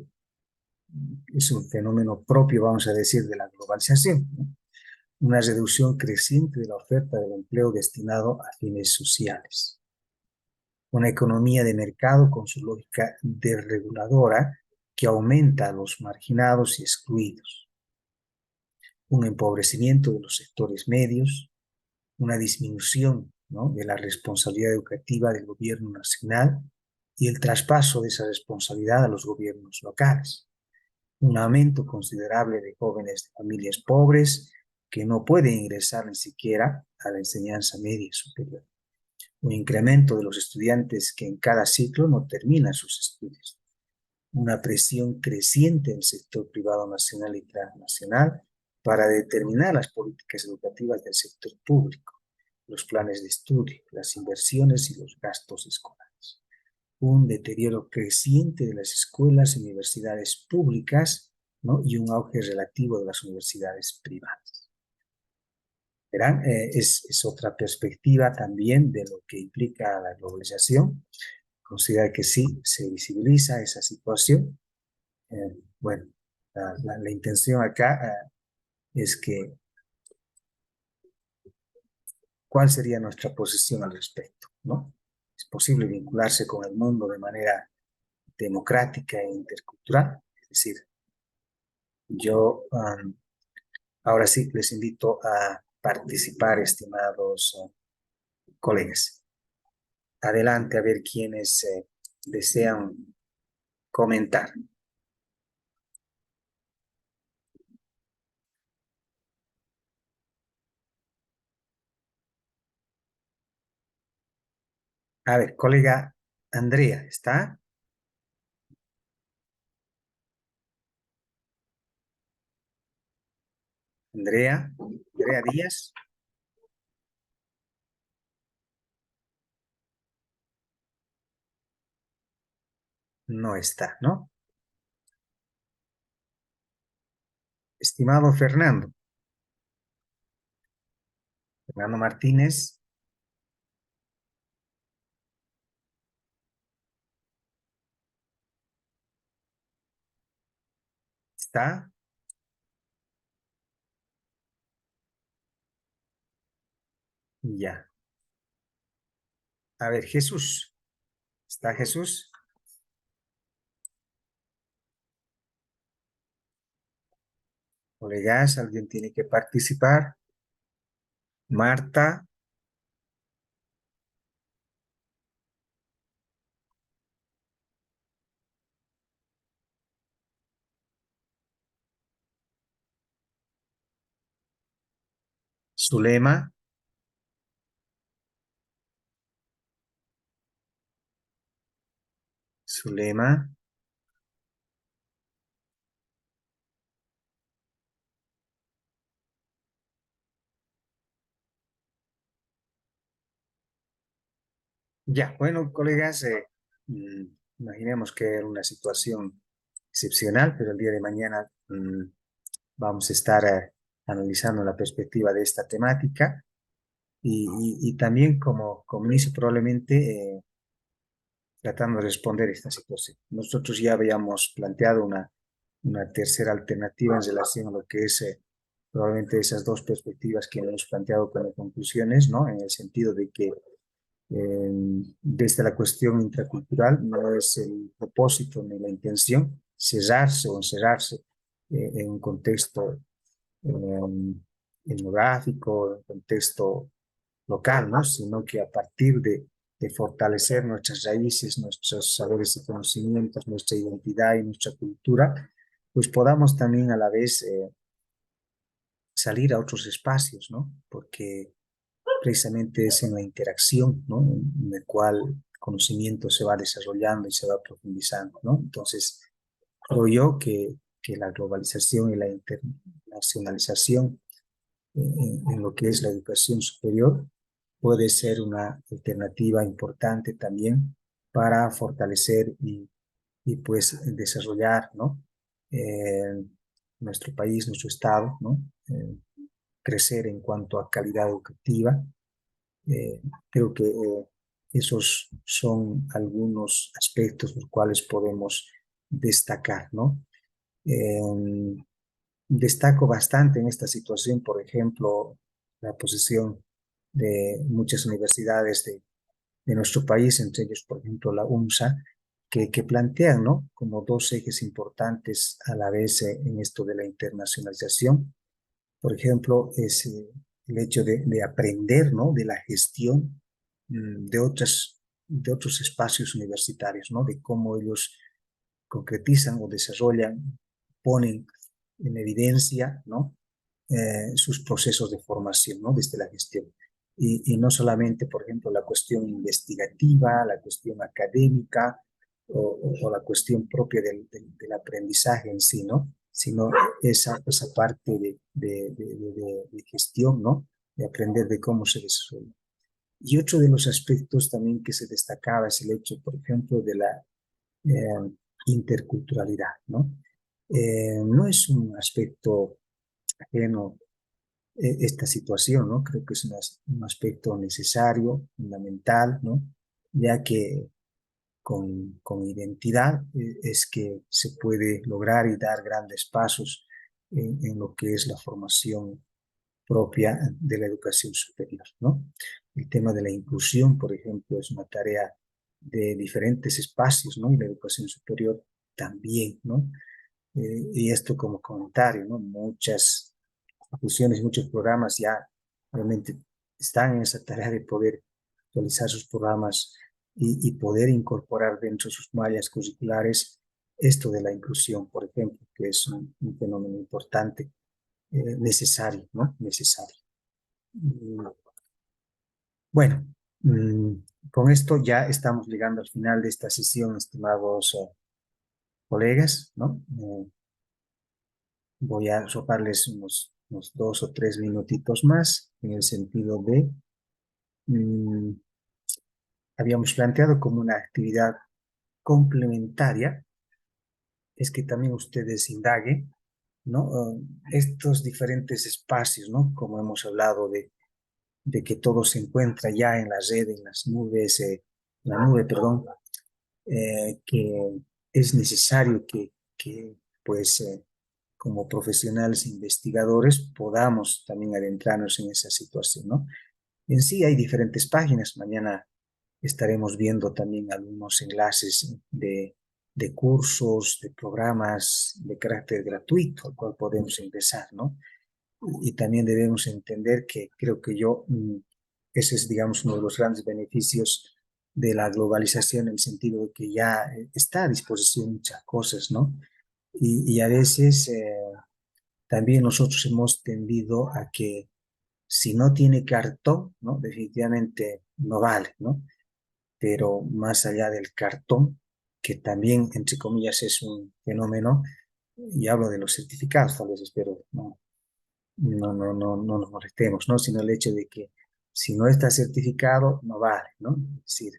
es un fenómeno propio, vamos a decir, de la globalización, ¿no? Una reducción creciente de la oferta del empleo destinado a fines sociales. Una economía de mercado con su lógica desreguladora que aumenta a los marginados y excluidos. Un empobrecimiento de los sectores medios, una disminución, ¿no?, de la responsabilidad educativa del gobierno nacional y el traspaso de esa responsabilidad a los gobiernos locales. Un aumento considerable de jóvenes de familias pobres que no pueden ingresar ni siquiera a la enseñanza media y superior. Un incremento de los estudiantes que en cada ciclo no terminan sus estudios. Una presión creciente del sector privado nacional y transnacional para determinar las políticas educativas del sector público, los planes de estudio, las inversiones y los gastos escolares. Un deterioro creciente de las escuelas y universidades públicas, ¿no?, y un auge relativo de las universidades privadas. Verán, es otra perspectiva también de lo que implica la globalización. Considera que sí, se visibiliza esa situación. Bueno, la intención acá es que, ¿cuál sería nuestra posición al respecto, ¿no? ¿Es posible vincularse con el mundo de manera democrática e intercultural? Es decir, yo ahora sí les invito a participar, estimados colegas. Adelante, a ver quiénes desean comentar. A ver, colega Andrea, ¿está? Andrea Díaz. No está, ¿no? Estimado Fernando Martínez. ¿Está? Ya. A ver, Jesús. ¿Está Jesús? Colegas, ¿alguien tiene que participar? Marta. Zulema. Zulema. Ya, bueno, colegas, imaginemos que es una situación excepcional, pero el día de mañana vamos a estar analizando la perspectiva de esta temática y también como inicio probablemente tratando de responder esta situación. Nosotros ya habíamos planteado una tercera alternativa en relación a lo que es probablemente esas dos perspectivas que hemos planteado como conclusiones, ¿no? En el sentido de que desde la cuestión intracultural no es el propósito ni la intención cerrarse o encerrarse en un contexto etnográfico, en un contexto local, ¿no? Sino que a partir de fortalecer nuestras raíces, nuestros saberes y conocimientos, nuestra identidad y nuestra cultura, pues podamos también a la vez salir a otros espacios, ¿no? Porque precisamente es en la interacción, ¿no?, en el cual el conocimiento se va desarrollando y se va profundizando, ¿no? Entonces, creo yo que la globalización y la internacionalización en lo que es la educación superior puede ser una alternativa importante también para fortalecer y y pues desarrollar, ¿no? Nuestro país, nuestro estado, ¿no? Crecer en cuanto a calidad educativa. Creo que esos son algunos aspectos los cuales podemos destacar, ¿no? Destaco bastante en esta situación, por ejemplo, la posición de muchas universidades de nuestro país, entre ellos, por ejemplo, la UNSA, que plantean, ¿no? Como dos ejes importantes a la vez en esto de la internacionalización. Por ejemplo, es el hecho de aprender, ¿no? De la gestión de otros espacios universitarios, ¿no? De cómo ellos concretizan o desarrollan, ponen en evidencia, ¿no? Sus procesos de formación, ¿no? Desde la gestión. Y no solamente, por ejemplo, la cuestión investigativa, la cuestión académica o la cuestión propia del aprendizaje en sí, ¿no? Sino esa parte de gestión, ¿no? De aprender de cómo se desarrolla. Y otro de los aspectos también que se destacaba es el hecho, por ejemplo, de la interculturalidad, ¿no? No es un aspecto ajeno esta situación, ¿no? Creo que es un aspecto necesario, fundamental, ¿no? Ya que con identidad es que se puede lograr y dar grandes pasos en lo que es la formación propia de la educación superior, ¿no? El tema de la inclusión, por ejemplo, es una tarea de diferentes espacios, ¿no? Y la educación superior también, ¿no? Y esto como comentario, ¿no? Muchas instituciones, muchos programas ya realmente están en esa tarea de poder actualizar sus programas y poder incorporar dentro de sus mallas curriculares esto de la inclusión, por ejemplo, que es un fenómeno importante, necesario, ¿no? Necesario. Bueno, con esto ya estamos llegando al final de esta sesión, estimados colegas, ¿no? Voy a robarles unos 2 o 3 minutitos más en el sentido de, habíamos planteado como una actividad complementaria, es que también ustedes indaguen, ¿no? Estos diferentes espacios, ¿no? Como hemos hablado de que todo se encuentra ya en la red, en las nubes, la nube, perdón, que es necesario que pues, como profesionales investigadores podamos también adentrarnos en esa situación, ¿no? En sí hay diferentes páginas. Mañana estaremos viendo también algunos enlaces de cursos, de programas de carácter gratuito al cual podemos ingresar, ¿no? Y también debemos entender que creo que ese es, digamos, uno de los grandes beneficios de la globalización, en el sentido de que ya está a disposición muchas cosas, ¿no? Y a veces también nosotros hemos tendido a que si no tiene cartón, ¿no? Definitivamente no vale, ¿no? Pero más allá del cartón, que también, entre comillas, es un fenómeno, y hablo de los certificados, tal vez, espero, no nos molestemos, ¿no? Sino el hecho de que si no está certificado, no vale, ¿no? Es decir,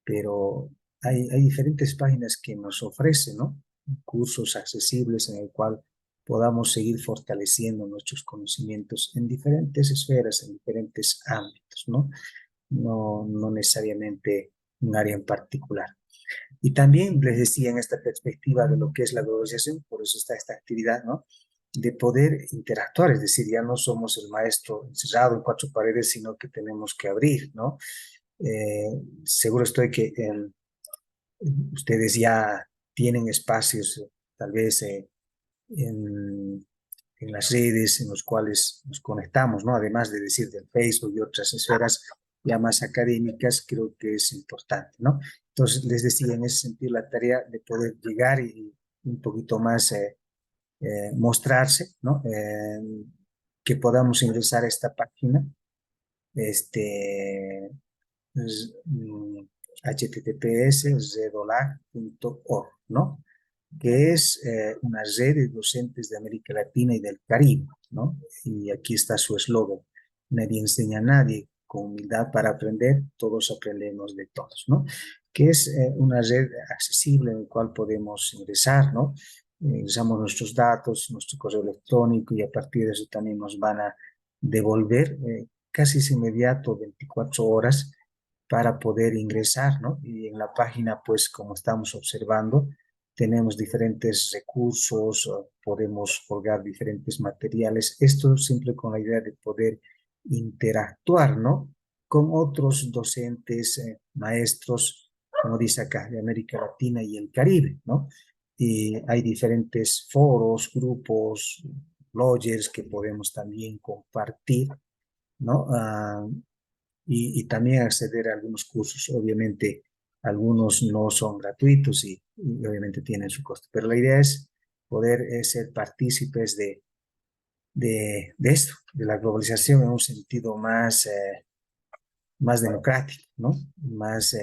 pero hay diferentes páginas que nos ofrecen, ¿no? Cursos accesibles en el cual podamos seguir fortaleciendo nuestros conocimientos en diferentes esferas, en diferentes ámbitos, ¿no? No necesariamente un área en particular. Y también les decía en esta perspectiva de lo que es la globalización, por eso está esta actividad, ¿no? De poder interactuar, es decir, ya no somos el maestro encerrado en 4 paredes, sino que tenemos que abrir, ¿no? Seguro estoy que ustedes ya tienen espacios, tal vez en las redes en los cuales nos conectamos, ¿no? Además de decir del Facebook y otras esferas ya más académicas, creo que es importante, ¿no? Entonces, les decía en ese sentido la tarea de poder llegar y un poquito más mostrarse, ¿no? Que podamos ingresar a esta página, https://redolag.org, ¿no? Que es una red de docentes de América Latina y del Caribe, ¿no? Y aquí está su eslogan: nadie enseña a nadie, con humildad para aprender, todos aprendemos de todos, ¿no? que es una red accesible en la cual podemos ingresar, ¿no? Ingresamos nuestros datos, nuestro correo electrónico y a partir de eso también nos van a devolver casi es inmediato, 24 horas, para poder ingresar, ¿no? Y en la página, pues como estamos observando, tenemos diferentes recursos, podemos colgar diferentes materiales, esto siempre con la idea de poder interactuar, ¿no? Con otros docentes, maestros, como dice acá, de América Latina y el Caribe, ¿no? Y hay diferentes foros, grupos, bloggers que podemos también compartir, ¿no? Y también acceder a algunos cursos. Obviamente, algunos no son gratuitos y obviamente tienen su costo, pero la idea es poder ser partícipes de esto, de la globalización en un sentido más, más democrático, ¿no? Más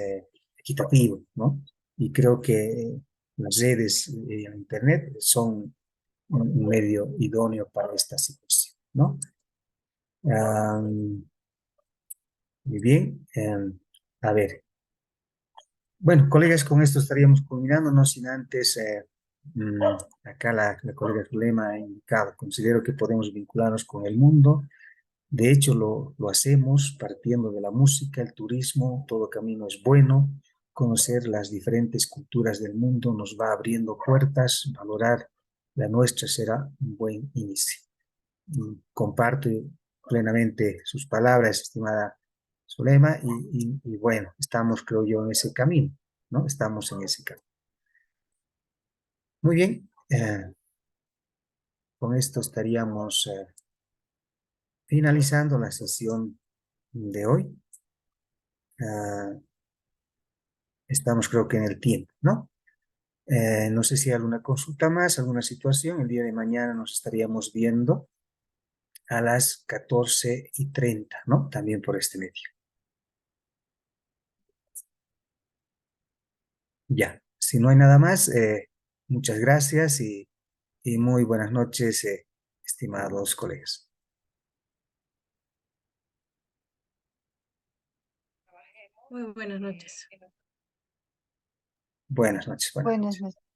equitativo, ¿no? Y creo que las redes y el Internet son un medio idóneo para esta situación, ¿no? Muy bien. A ver, bueno, colegas, con esto estaríamos culminando, no sin antes, mm, acá la colega Zulema ha indicado, considero que podemos vincularnos con el mundo. De hecho, lo hacemos partiendo de la música, el turismo, todo camino es bueno. Conocer las diferentes culturas del mundo nos va abriendo puertas, valorar la nuestra será un buen inicio. Comparto plenamente sus palabras, estimada Zulema, y bueno, estamos, creo yo, en ese camino, ¿no? Estamos en ese camino. Muy bien, con esto estaríamos finalizando la sesión de hoy. Estamos creo que en el tiempo, ¿no? No sé si hay alguna consulta más, alguna situación. El día de mañana nos estaríamos viendo a las 14:30, ¿no? También por este medio. Ya, si no hay nada más, muchas gracias y muy buenas noches, estimados colegas. Muy buenas noches. Buenas noches. Buenas noches. Buenas noches.